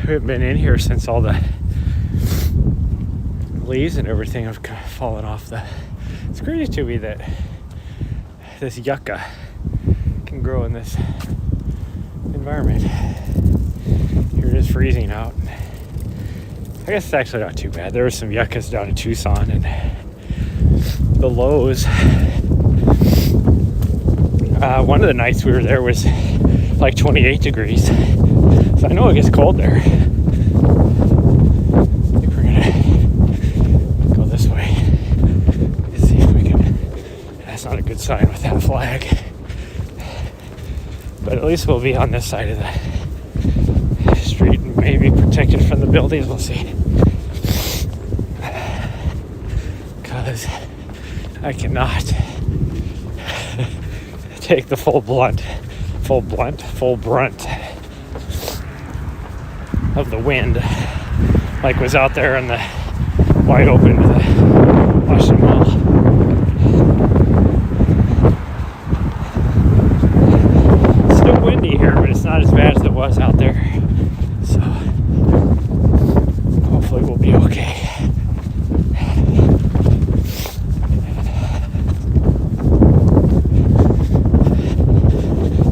We haven't been in here since all the leaves and everything have fallen off. It's crazy to me that this yucca can grow in this environment. Here it is freezing out. I guess it's actually not too bad. There was some yuccas down in Tucson, and the lows. One of the nights we were there was like 28 degrees. So I know it gets cold there. I think we're gonna go this way. Let's see if we can. That's not a good sign with that flag. But at least we'll be on this side of the street and maybe protected from the buildings. We'll see. Because I cannot take the full brunt of the wind like was out there in the wide open to the Washington Mall. It's still windy here, but it's not as bad as it was out there. So hopefully we'll be okay.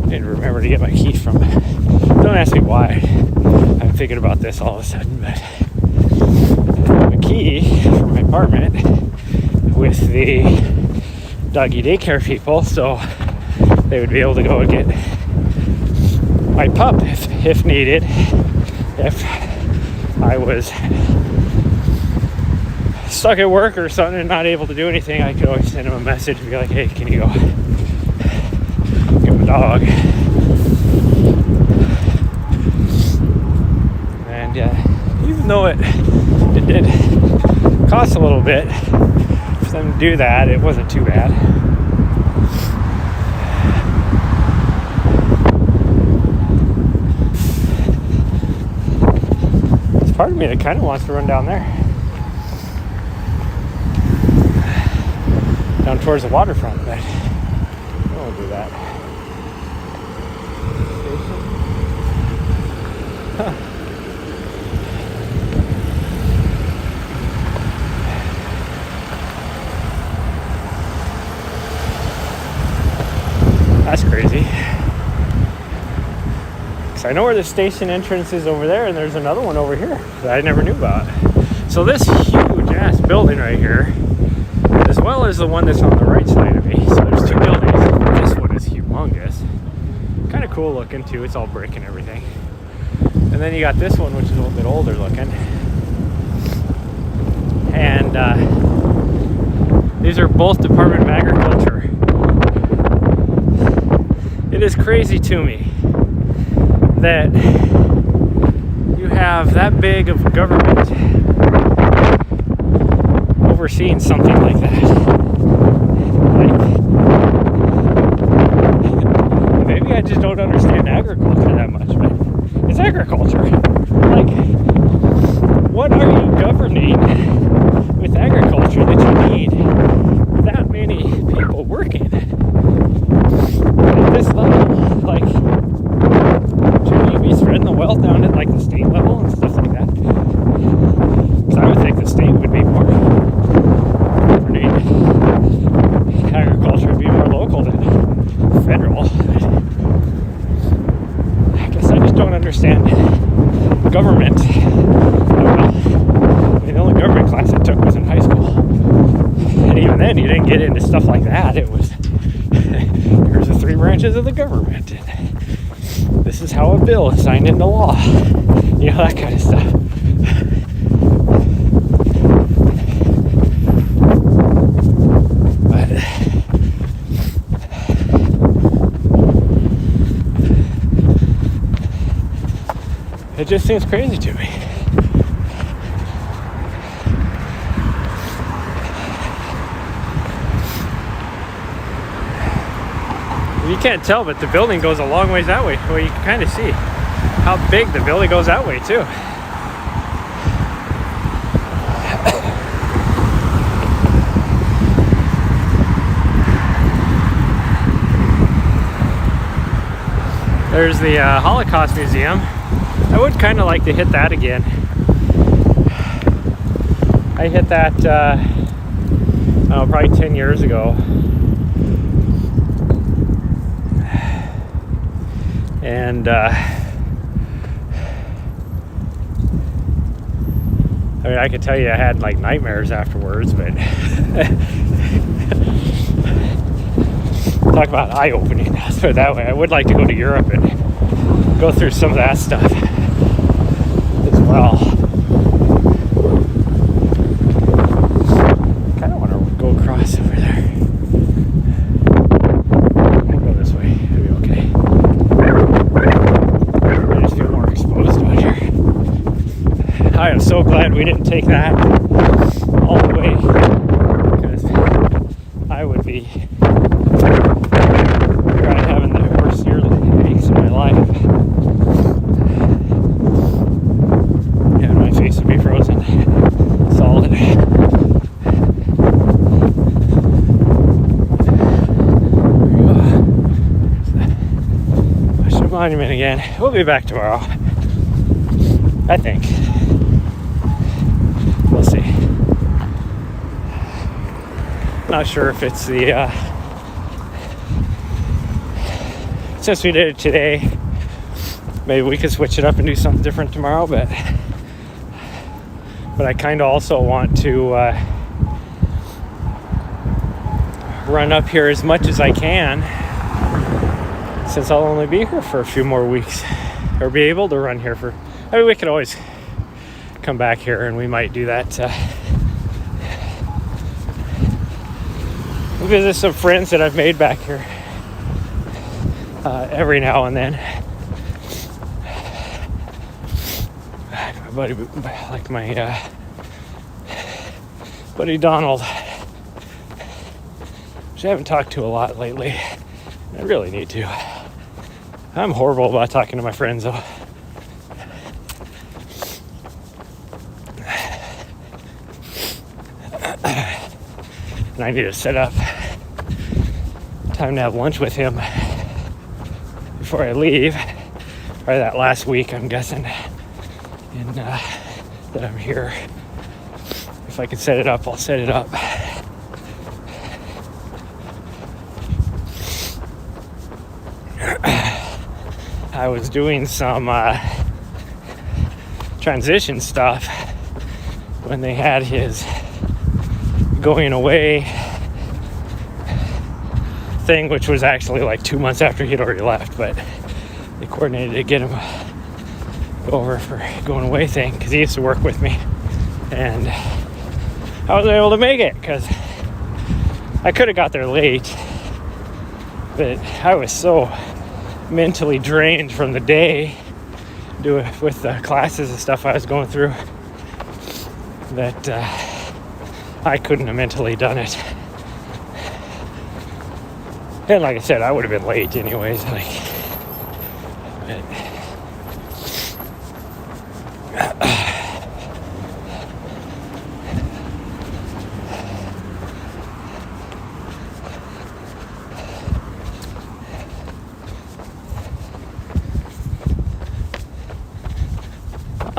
I need to remember to get my key from. Don't ask me why. I'm thinking about this all of a sudden, but a key from my apartment with the doggy daycare people, so they would be able to go and get my pup if needed. If I was stuck at work or something and not able to do anything, I could always send them a message and be like, hey, can you go get my dog? Even though it did cost a little bit for them to do that, it wasn't too bad. There's part of me that kind of wants to run down there. Down towards the waterfront, but I won't do that. Huh. That's crazy. Because I know where the station entrance is over there, and there's another one over here that I never knew about. So this huge ass building right here, as well as the one that's on the right side of me. So there's two buildings. This one is humongous. Kind of cool looking too. It's all brick and everything. And then you got this one, which is a little bit older looking. And these are both Department of Agriculture. It is crazy to me that you have that big of a government overseeing something like that. Like, maybe I just don't understand agriculture that much, but it's agriculture. Like, what are you governing with agriculture that you need that many people working at this level? Like, shouldn't you be spreading the wealth down at like the state level and stuff like that? Because I would think the state would be more governing agriculture, would be more local than federal. I guess I just don't understand government. Well, the only government class I took was in high school, and even then you didn't get into stuff like that. It was, here's the 3 branches of the government, and this is how a bill is signed into law, you know, that kind of stuff. But it just seems crazy to me. You can't tell, but the building goes a long ways that way. Well, you can kind of see how big the building goes that way too. There's the Holocaust Museum. I would kind of like to hit that again. I hit that probably 10 years ago. And I mean, I could tell you I had like nightmares afterwards, but talk about eye-opening, let's put it that way. I would like to go to Europe and go through some of that stuff as well. I kind of want to go across over there. I'll go this way, it'll be okay. I just feel more exposed out here. I am so glad we didn't take that all the way, because I would be having the worst year weeks of my life. Yeah, my face would be frozen solid. Bush Monument again. We'll be back tomorrow, I think. We'll see. Not sure if it's the since we did it today, maybe we could switch it up and do something different tomorrow, but I kind of also want to run up here as much as I can, since I'll only be here for a few more weeks, or be able to run here for, I mean, we could always come back here, and we might do that. Visit some friends that I've made back here every now and then. My buddy, like my buddy Donald, which I haven't talked to a lot lately. I really need to. I'm horrible about talking to my friends though. And I need to set up time to have lunch with him before I leave. Probably that last week, I'm guessing, and that I'm here. If I can set it up, I'll set it up. I was doing some transition stuff when they had his going away thing, which was actually like 2 months after he'd already left, but they coordinated to get him over for going away thing, because he used to work with me, and I was able to make it because I could have got there late, but I was so mentally drained from the day with the classes and stuff I was going through that I couldn't have mentally done it. And like I said, I would have been late anyways.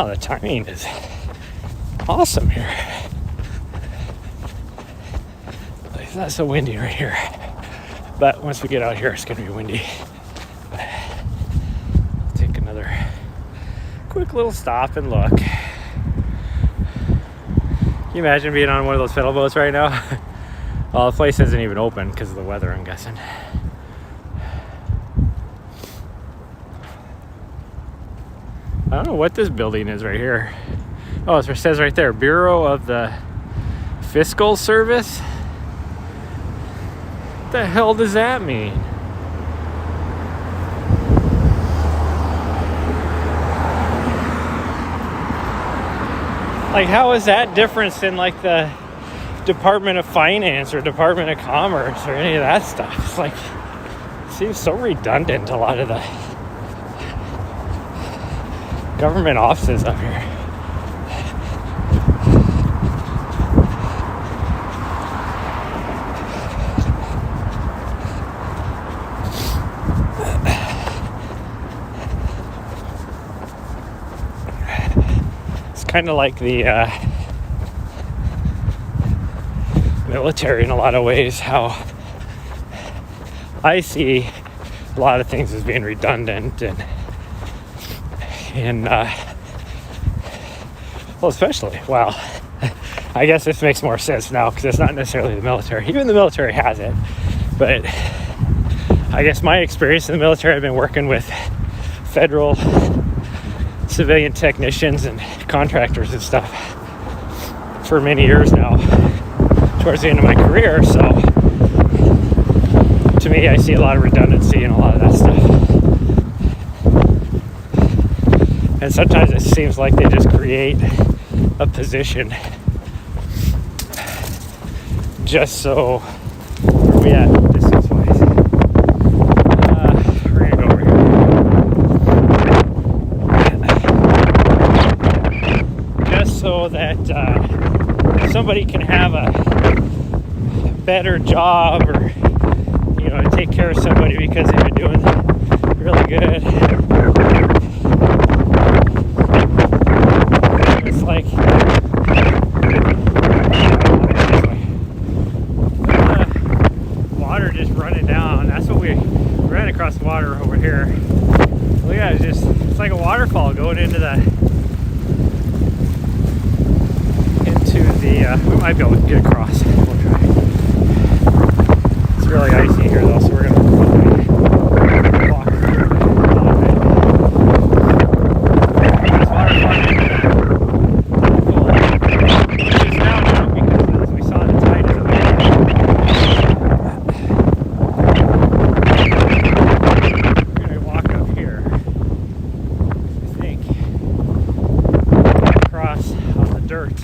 Oh, the timing is awesome here. It's not so windy right here. But once we get out here, it's going to be windy. Take another quick little stop and look. Can you imagine being on one of those pedal boats right now? Well, the place isn't even open because of the weather, I'm guessing. I don't know what this building is right here. Oh, it says right there, Bureau of the Fiscal Service. What the hell does that mean? Like, how is that different than like the Department of Finance or Department of Commerce or any of that stuff? It's like, it seems so redundant, a lot of the government offices up here. Kind of like the military in a lot of ways, how I see a lot of things as being redundant and well, especially, well, I guess this makes more sense now because it's not necessarily the military. Even the military has it, but I guess my experience in the military, I've been working with federal civilian technicians and contractors and stuff for many years now, towards the end of my career. So to me, I see a lot of redundancy in a lot of that stuff, and sometimes it seems like they just create a position just so, where are we at distance wise? We're gonna go over here just so that somebody can have a better job, or take care of somebody because they've been doing really good. It's like water just running down. That's what we ran across the water over here. Look at it, it's like a waterfall going into the we might be able to get across. We'll try. It's really icy here though, so we're gonna walk this waterfall. It's now down because as we saw, the tide is up there. We're gonna walk up here, I think, across on the dirt.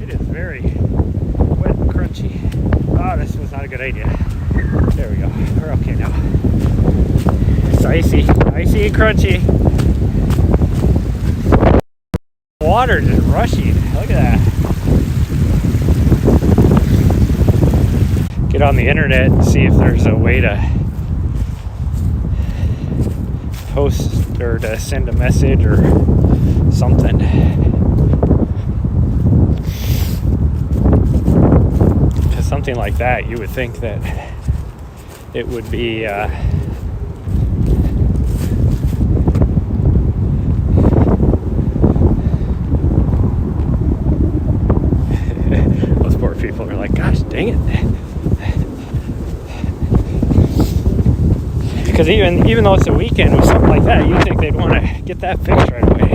It is very wet and crunchy. Oh, this was not a good idea. There we go. We're okay now. It's icy and crunchy. Water just rushing. Look at that. Get on the internet and see if there's a way to post or to send a message or something. Something like that, you would think that it would be those poor people are like, gosh dang it. Because even though it's a weekend with something like that, you'd think they'd want to get that fixed right away.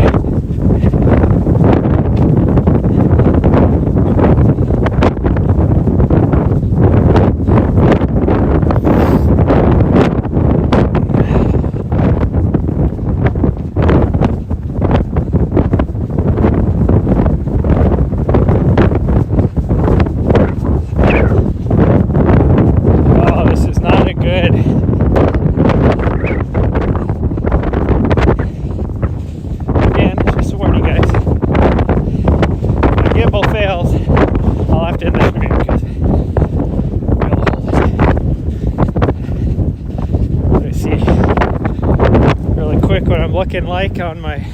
Looking like on my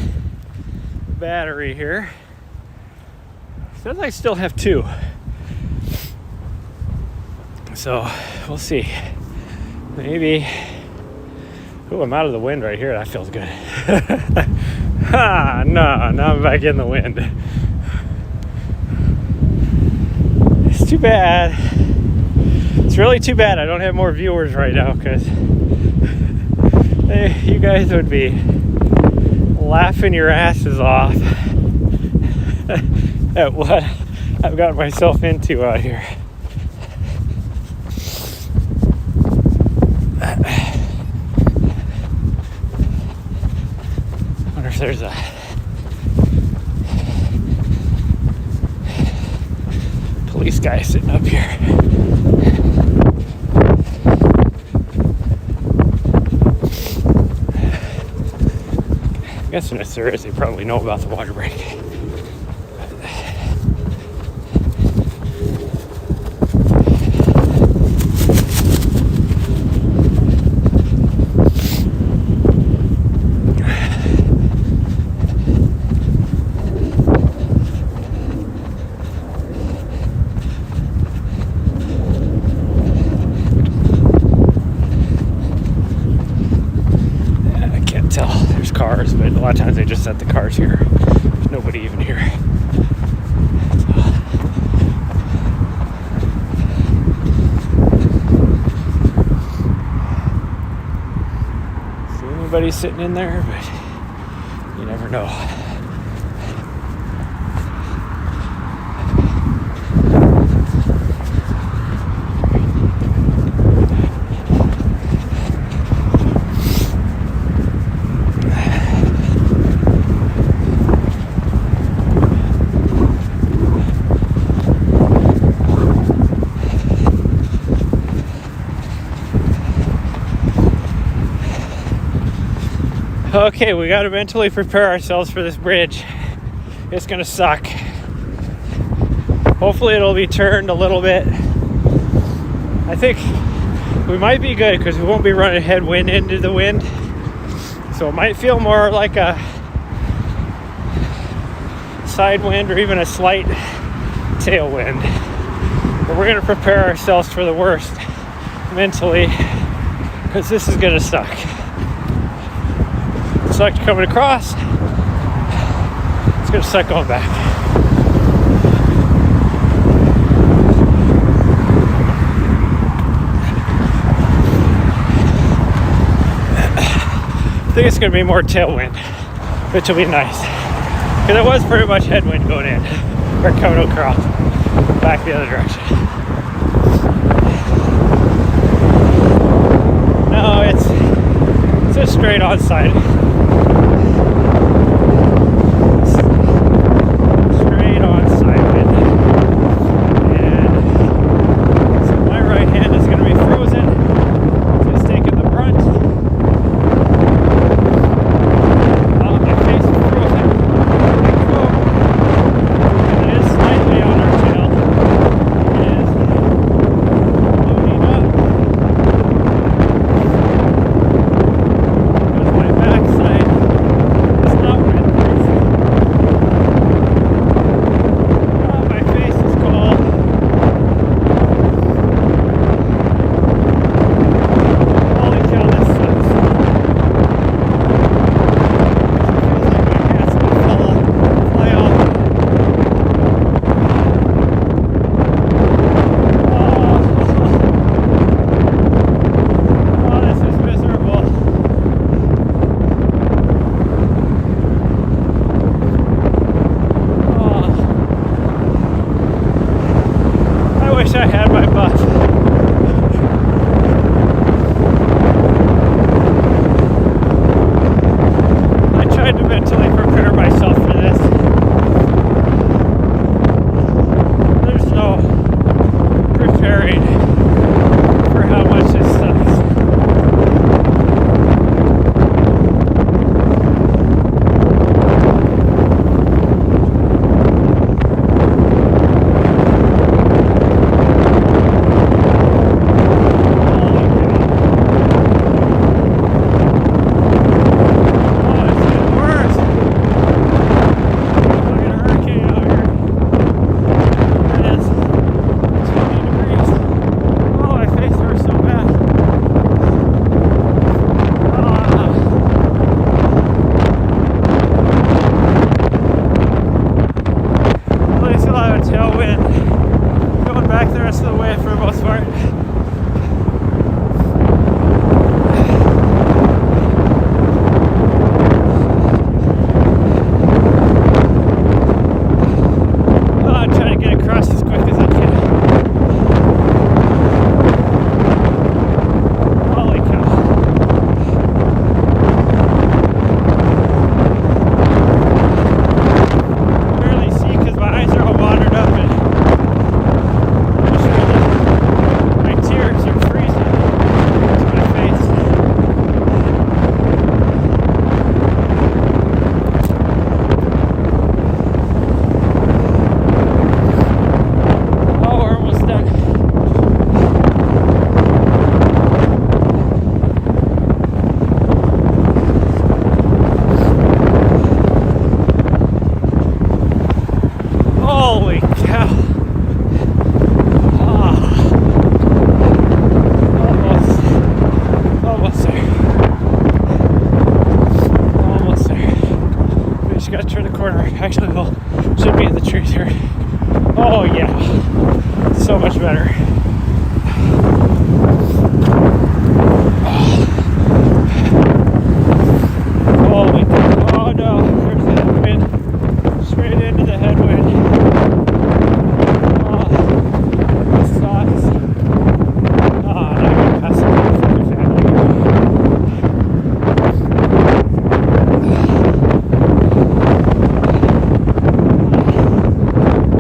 battery here. Says I still have 2. So we'll see. Maybe. Oh, I'm out of the wind right here. That feels good. No, now I'm back in the wind. It's too bad. It's really too bad I don't have more viewers right now, because you guys would be laughing your asses off at what I've got myself into out here. I wonder if there's a police guy sitting up here. I'm guessing if there is, they probably know about the water break. Cars, but a lot of times they just set the cars here. There's nobody even here. See anybody sitting in there, but you never know. Okay, we got to mentally prepare ourselves for this bridge. It's gonna suck. Hopefully it'll be turned a little bit. I think we might be good because we won't be running headwind into the wind. So it might feel more like a side wind or even a slight tailwind. But we're gonna prepare ourselves for the worst mentally, because this is gonna suck. It sucked coming across. It's gonna suck going back. I think it's gonna be more tailwind, which will be nice. Because it was pretty much headwind going in, or coming across, back the other direction. No, it's just straight on side. Straight on side wind. And so my right hand is gonna be frozen. So it's taking the brunt. My face is frozen. And it is slightly on our tail. It is loading up. Because my back Should be in the trees here. Oh yeah, so much better. Holy cow. Oh no, there's the headwind. Straight into the headwind. Oh, this sucks. Oh, now I'm gonna pass it over for the family.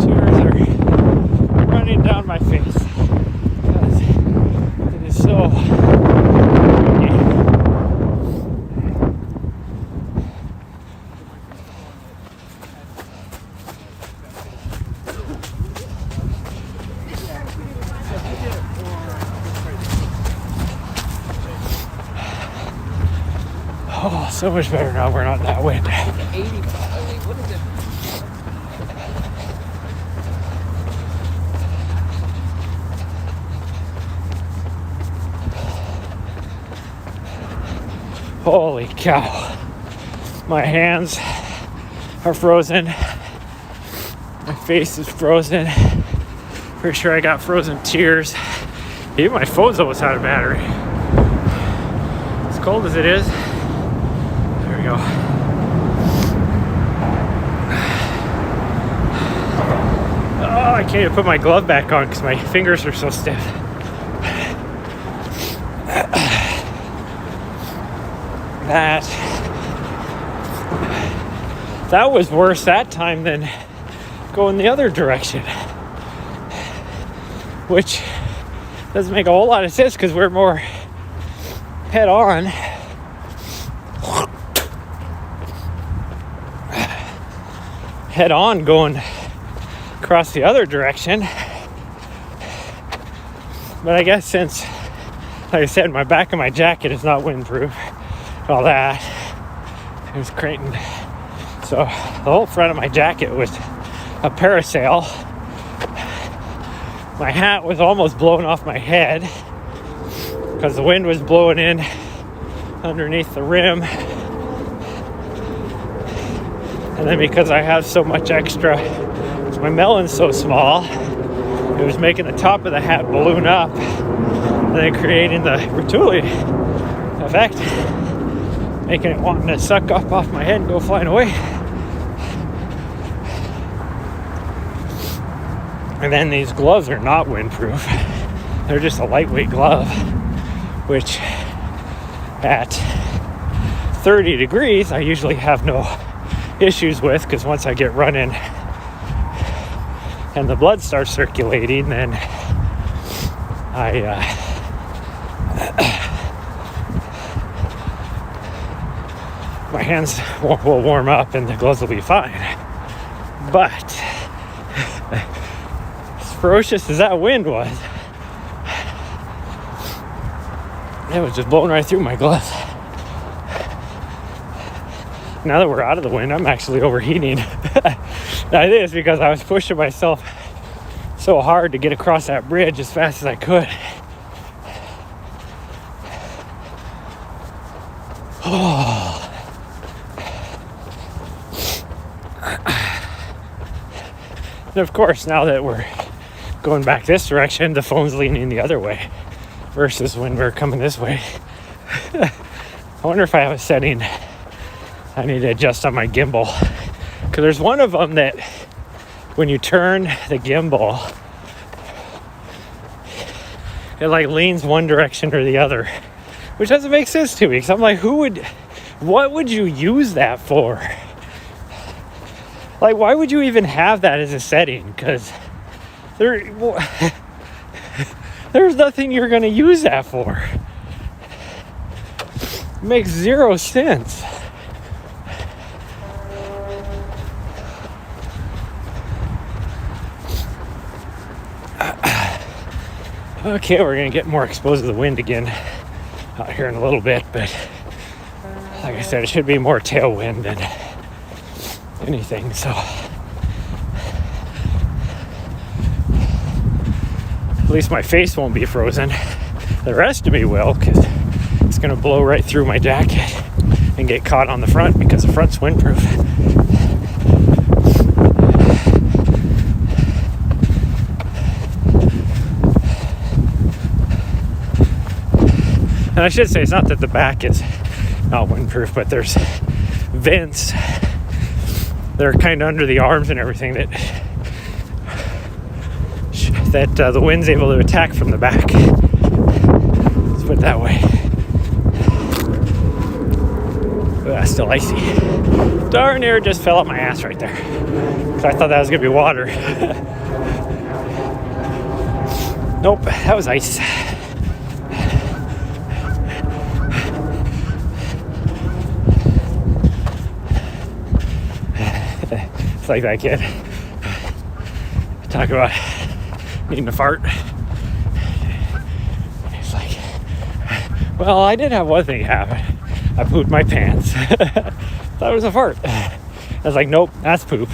Tears are running down my face because it is so windy. Oh, so much better now we're not in that wind. Holy cow. My hands are frozen. My face is frozen. Pretty sure I got frozen tears. Even my phone's almost out of battery. As cold as it is. There we go. Oh, I can't even put my glove back on because my fingers are so stiff. That was worse that time than going the other direction, which doesn't make a whole lot of sense because we're more head on. Head on going across the other direction. But I guess since, like I said, my back of my jacket is not windproof, all that, it was crating. So the whole front of my jacket was a parasail. My hat was almost blown off my head because the wind was blowing in underneath the rim. And then because I have so much extra, my melon's so small, it was making the top of the hat balloon up and then creating the Bernoulli effect, making it wanting to suck up off my head and go flying away. And then these gloves are not windproof. They're just a lightweight glove, which at 30 degrees, I usually have no issues with, because once I get running and the blood starts circulating, then my hands will warm up and the gloves will be fine. But as ferocious as that wind was, it was just blowing right through my gloves. Now that we're out of the wind, I'm actually overheating. I think it's because I was pushing myself so hard to get across that bridge as fast as I could. And of course, now that we're going back this direction, the phone's leaning the other way versus when we're coming this way. I wonder if I have a setting I need to adjust on my gimbal, because there's one of them that when you turn the gimbal, it like leans one direction or the other, which doesn't make sense to me, because I'm like, what would you use that for? Like, why would you even have that as a setting? Because there's nothing you're going to use that for. It makes zero sense. Okay, we're going to get more exposed to the wind again out here in a little bit, but like I said, it should be more tailwind than anything, so at least my face won't be frozen. The rest of me will, because it's going to blow right through my jacket and get caught on the front because the front's windproof. And I should say it's not that the back is not windproof, but there's vents that are kind of under the arms and everything that the wind's able to attack from the back. Let's put it that way. But that's still icy. Darn near just fell up my ass right there. So I thought that was gonna be water. Nope, that was ice. It's like that kid. Talk about needing to fart. It's like, well, I did have one thing happen. I pooped my pants. Thought it was a fart. I was like, nope, that's poop.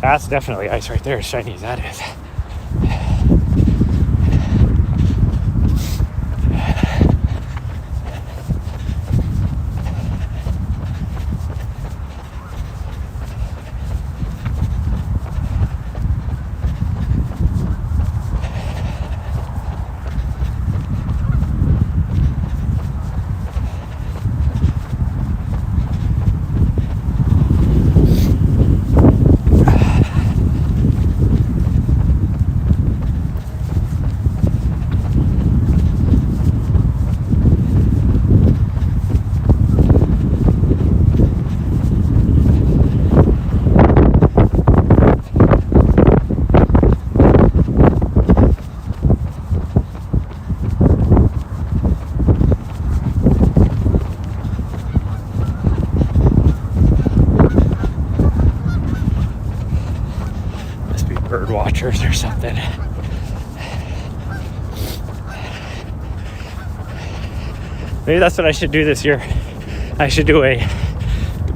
That's definitely ice right there, as shiny as that is. Bird watchers or something. Maybe that's what I should do this year. I should do a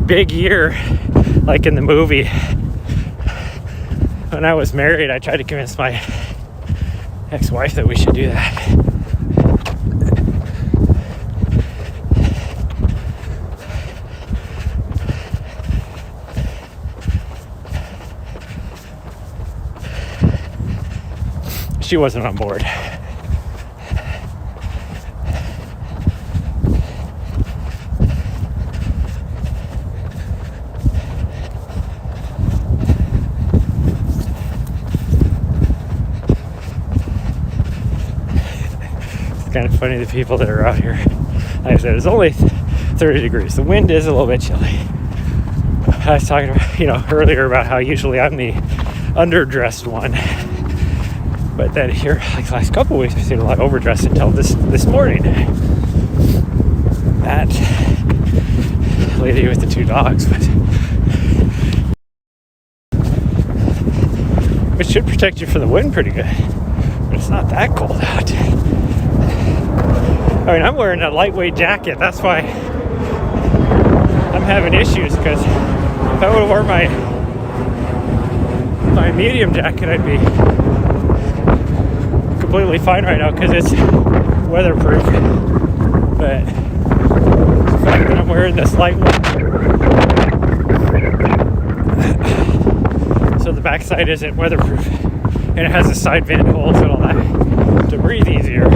big year like in the movie. When I was married, I tried to convince my ex-wife that we should do that. She wasn't on board. It's kind of funny, the people that are out here. Like I said, it's only 30 degrees. The wind is a little bit chilly. I was talking about, earlier about how usually I'm the underdressed one. But then here, like the last couple of weeks, I've seen a lot overdressed until this morning. That lady with the two dogs, which should protect you from the wind pretty good. But it's not that cold out. I mean, I'm wearing a lightweight jacket. That's why I'm having issues, because if I would have worn my medium jacket, I'd be completely fine right now because it's weatherproof. But the fact that I'm wearing this light one, so the backside isn't weatherproof, and it has the side vent holes and all that to breathe easier.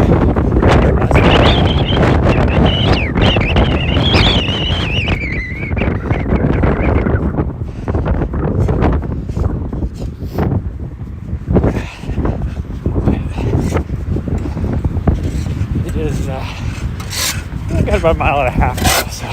I got about a mile and a half now, so.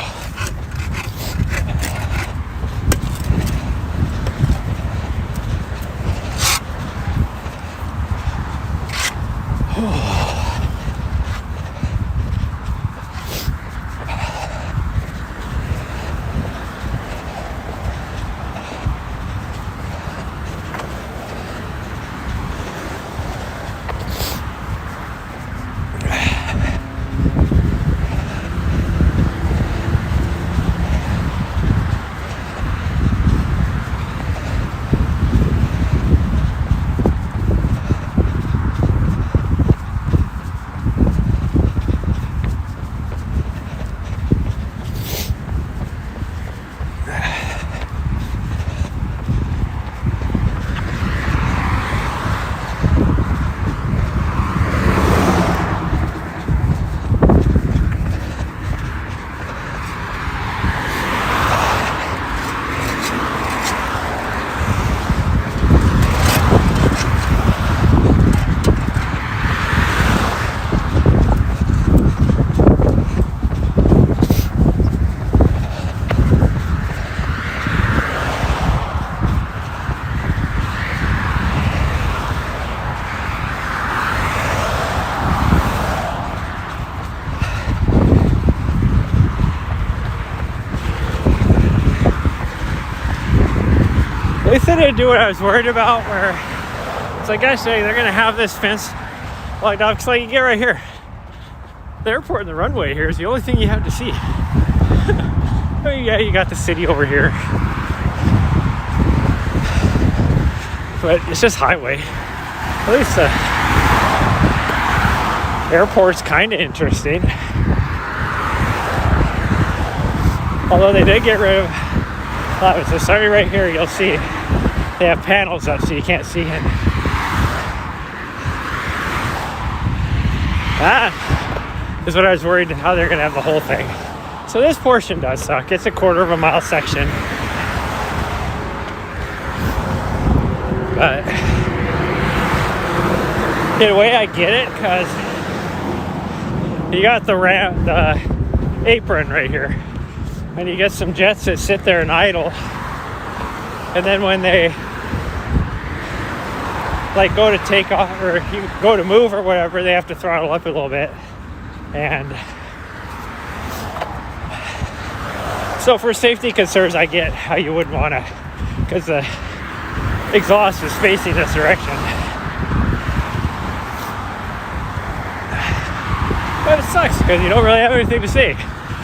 least they didn't do what I was worried about, where it's like, gosh dang, they're gonna have this fence locked off. Cause like you get right here, the airport and the runway here is the only thing you have to see. I mean, yeah, you got the city over here, but it's just highway. At least the airport's kind of interesting. Although they did get rid of a lot of it. So sorry, right here you'll see they have panels up so you can't see it. That is what I was worried how they're gonna have the whole thing. So this portion does suck. It's a 1/4 mile section. But in a way I get it, because you got the apron right here. And you get some jets that sit there and idle. And then when they like go to take off or you go to move or whatever, they have to throttle up a little bit. And so for safety concerns, I get how you wouldn't want to, because the exhaust is facing this direction. But it sucks because you don't really have anything to see.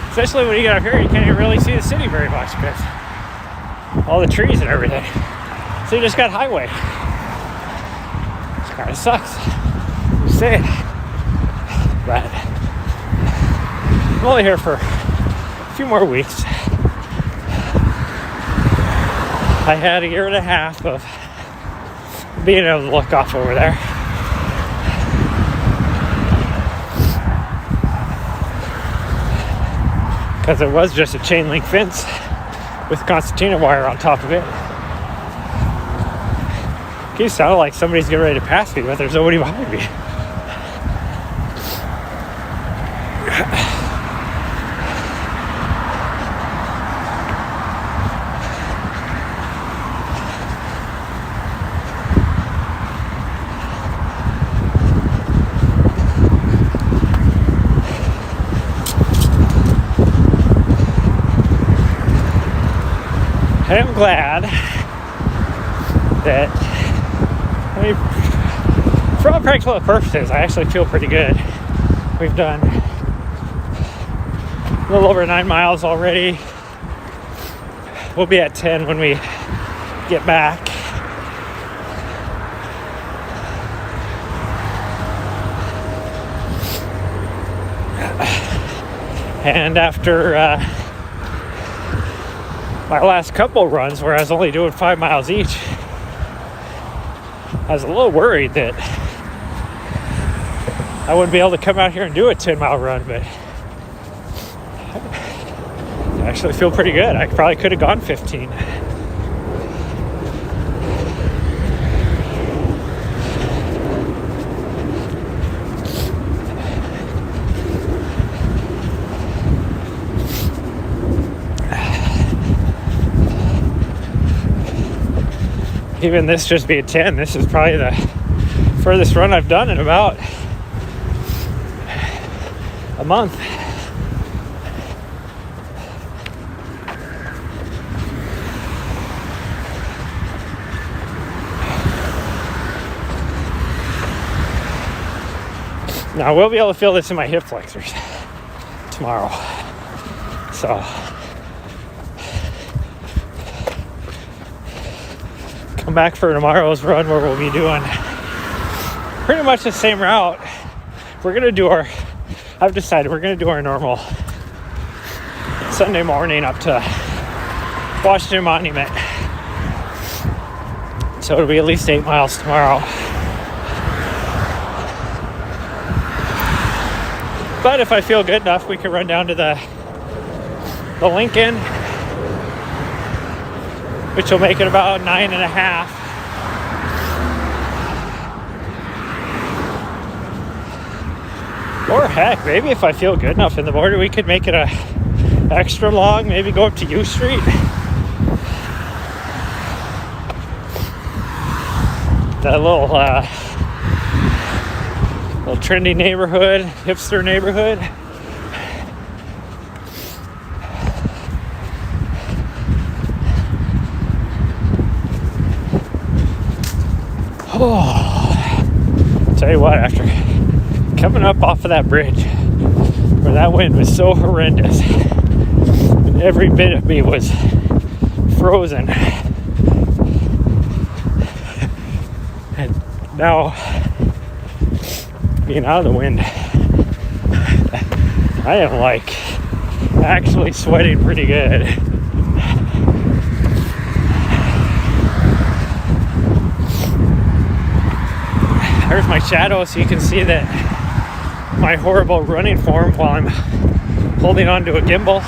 Especially when you get up here, you can't even really see the city very much because all the trees and everything. So you just got highway. It kind of sucks. Just saying. But I'm only here for a few more weeks. I had a 1.5 years of being able to look off over there. Because it was just a chain link fence with concertina wire on top of it. It keeps sounding like somebody's getting ready to pass me, but there's nobody behind me. I am glad that, I mean, for all practical purposes, I actually feel pretty good. We've done a little over 9 miles already. We'll be at 10 when we get back. And after my last couple runs where I was only doing 5 miles each, I was a little worried that I wouldn't be able to come out here and do a 10-mile run, but I actually feel pretty good. I probably could have gone 15. Even this just being 10, this is probably the furthest run I've done in about a month. Now I will be able to feel this in my hip flexors tomorrow. So come back for tomorrow's run where we'll be doing pretty much the same route. We're gonna do I've decided we're gonna do our normal Sunday morning up to Washington Monument. So it'll be at least 8 miles tomorrow. But if I feel good enough, we can run down to the Lincoln, which will make it about 9.5. Or heck, maybe if I feel good enough in the morning, we could make it a extra long, maybe go up to U Street. That little trendy neighborhood, hipster neighborhood. Oh, tell you what, after coming up off of that bridge where that wind was so horrendous and every bit of me was frozen, and now being out of the wind, I am like actually sweating pretty good. There's my shadow, so you can see that my horrible running form while I'm holding on to a gimbal.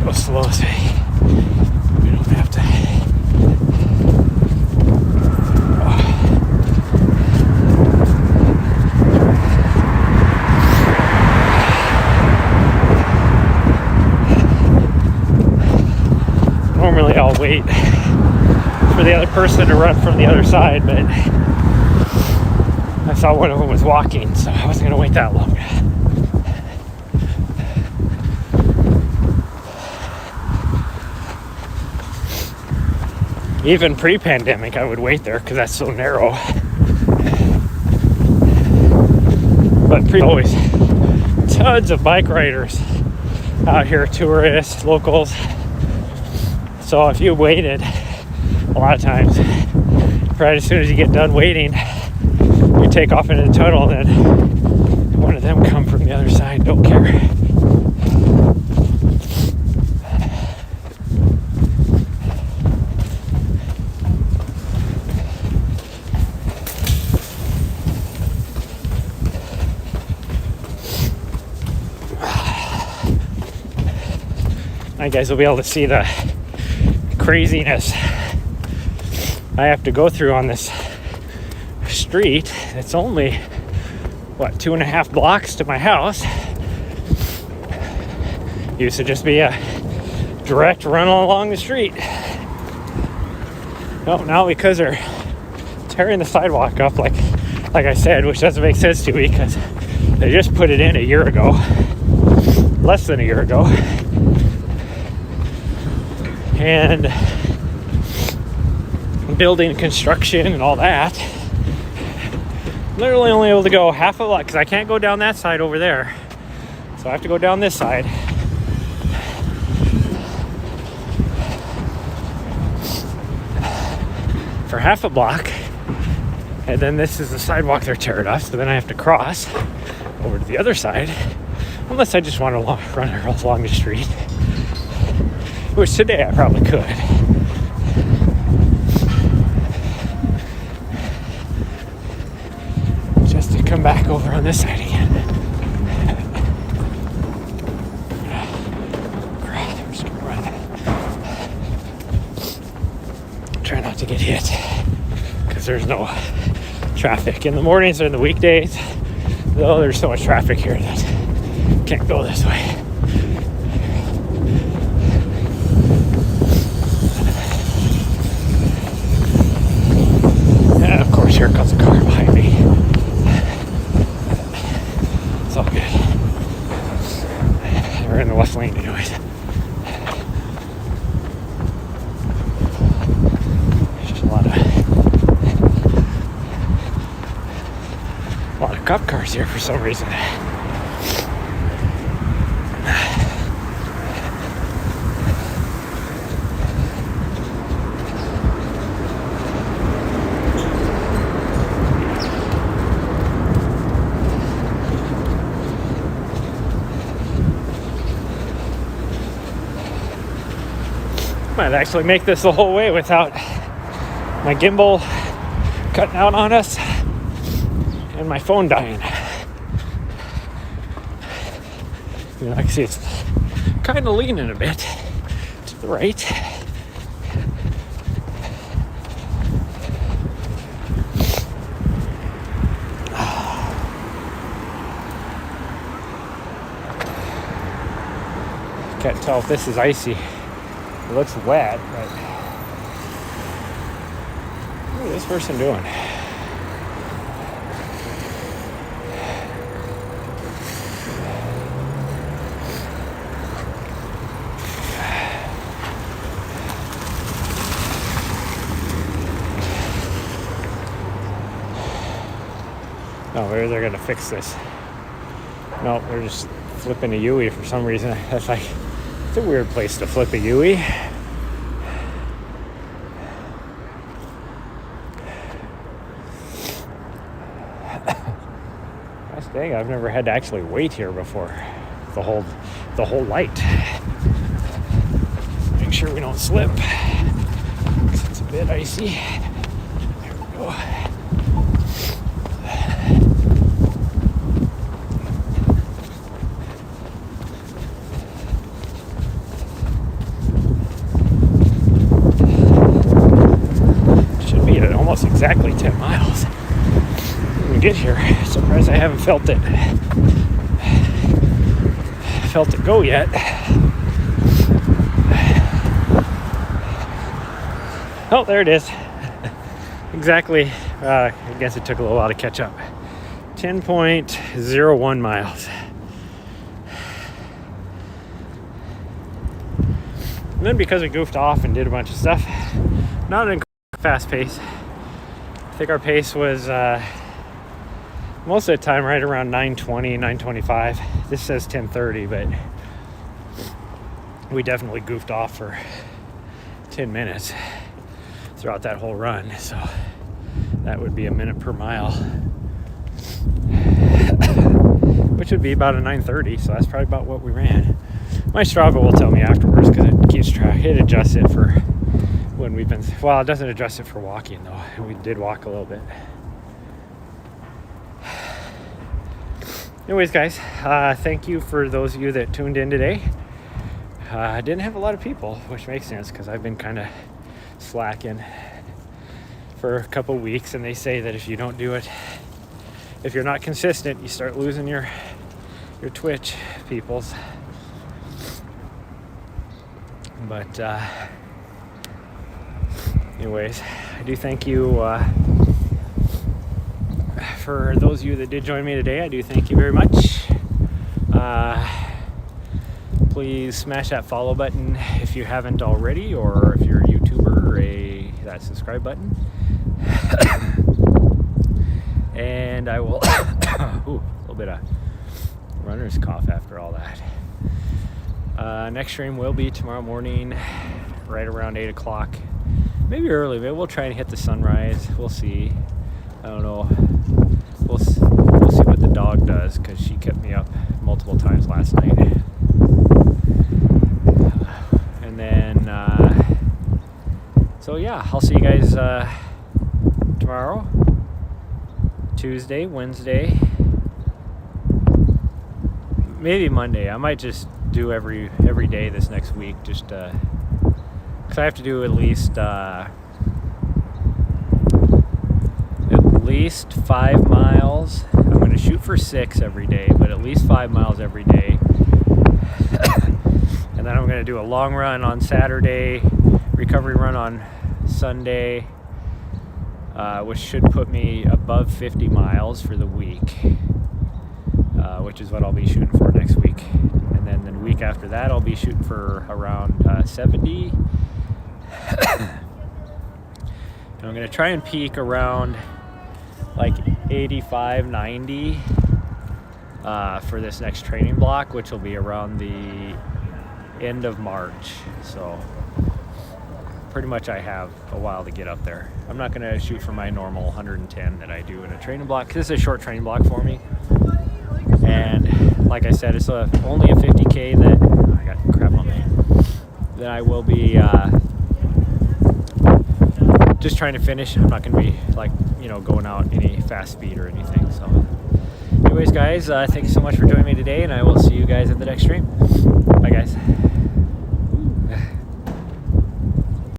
Go slow, so we don't have to. Normally I'll wait for the other person to run from the other side, but I saw one of them was walking, so I wasn't going to wait that long. Even pre-pandemic, I would wait there because that's so narrow. But always tons of bike riders out here, tourists, locals. So if you waited, a lot of times, right as soon as you get done waiting, you take off into the tunnel, and then one of them come from the other side, don't care. Now you guys will be able to see the craziness I have to go through on this street. It's only, what, 2.5 blocks to my house. Used to just be a direct run along the street. No, now because they're tearing the sidewalk up, like I said, which doesn't make sense to me because they just put it in a year ago, less than a year ago. And building construction and all that, literally only able to go half a block because I can't go down that side over there, so I have to go down this side. For half a block, and then this is the sidewalk they're tearing off, so then I have to cross over to the other side, unless I just want to run along the street, which today I probably could. Just to come back over on this side again. Crap, I'm just gonna run. Try not to get hit, because there's no traffic. In the mornings or in the weekdays, though, there's so much traffic here that can't go this way. Here comes a car behind me. It's all good. We're in the left lane anyways. There's just a lot of cop cars here for some reason. Might actually make this the whole way without my gimbal cutting out on us and my phone dying. You know, I can see it's kind of leaning a bit to the right. Can't tell if this is icy. It looks wet, but what is this person doing? Maybe they're gonna fix this. No, they're just flipping a Yui for some reason. That's like, it's a weird place to flip a Yui. Gosh dang, I've never had to actually wait here before. The whole light. Make sure we don't slip. It's a bit icy. There we go. Should be at almost exactly 10 miles when we get here. Surprised I haven't felt it go yet. Oh, there it is. Exactly. I guess it took a little while to catch up. 10.01 miles. And then because we goofed off and did a bunch of stuff, not in a fast pace. I think our pace was most of the time right around 9:20, 9:25. This says 10:30, but we definitely goofed off for 10 minutes throughout that whole run. So that would be a minute per mile, which would be about a 9:30. So that's probably about what we ran. My Strava will tell me afterwards because it keeps track. It adjusts it for when we've been, well, it doesn't adjust it for walking though. We did walk a little bit. Anyways, guys, thank you for those of you that tuned in today. I didn't have a lot of people, which makes sense because I've been kind of slacking for a couple weeks, and they say that if you don't do it, if you're not consistent, you start losing your Twitch peoples. But anyways, I do thank you for those of you that did join me today. I do thank you very much. Please smash that follow button if you haven't already, or if you're a YouTuber, that subscribe button. And I will ooh, a little bit of runner's cough after all that. Next stream will be tomorrow morning right around 8 o'clock, maybe early. Maybe we'll try and hit the sunrise. We'll see. I don't know. We'll see what the dog does, because she kept me up multiple times last night. And then so yeah, I'll see you guys tomorrow, Tuesday, Wednesday, maybe Monday. I might just do every day this next week, just because I have to do at least 5 miles. I'm going to shoot for 6 every day, but at least 5 miles every day. And then I'm going to do a long run on Saturday, recovery run on Sunday, which should put me above 50 miles for the week, which is what I'll be shooting for next week. And then the week after that, I'll be shooting for around 70. And I'm going to try and peak around like 85, 90 for this next training block, which will be around the end of March. So pretty much I have a while to get up there. I'm not going to shoot for my normal 110 that I do in a training block, because this is a short training block for me. And like I said, it's only a 50K that I got crap on me, that I will be just trying to finish. I'm not going to be like, going out any fast speed or anything. So anyways, guys, thank you so much for joining me today, and I will see you guys at the next stream.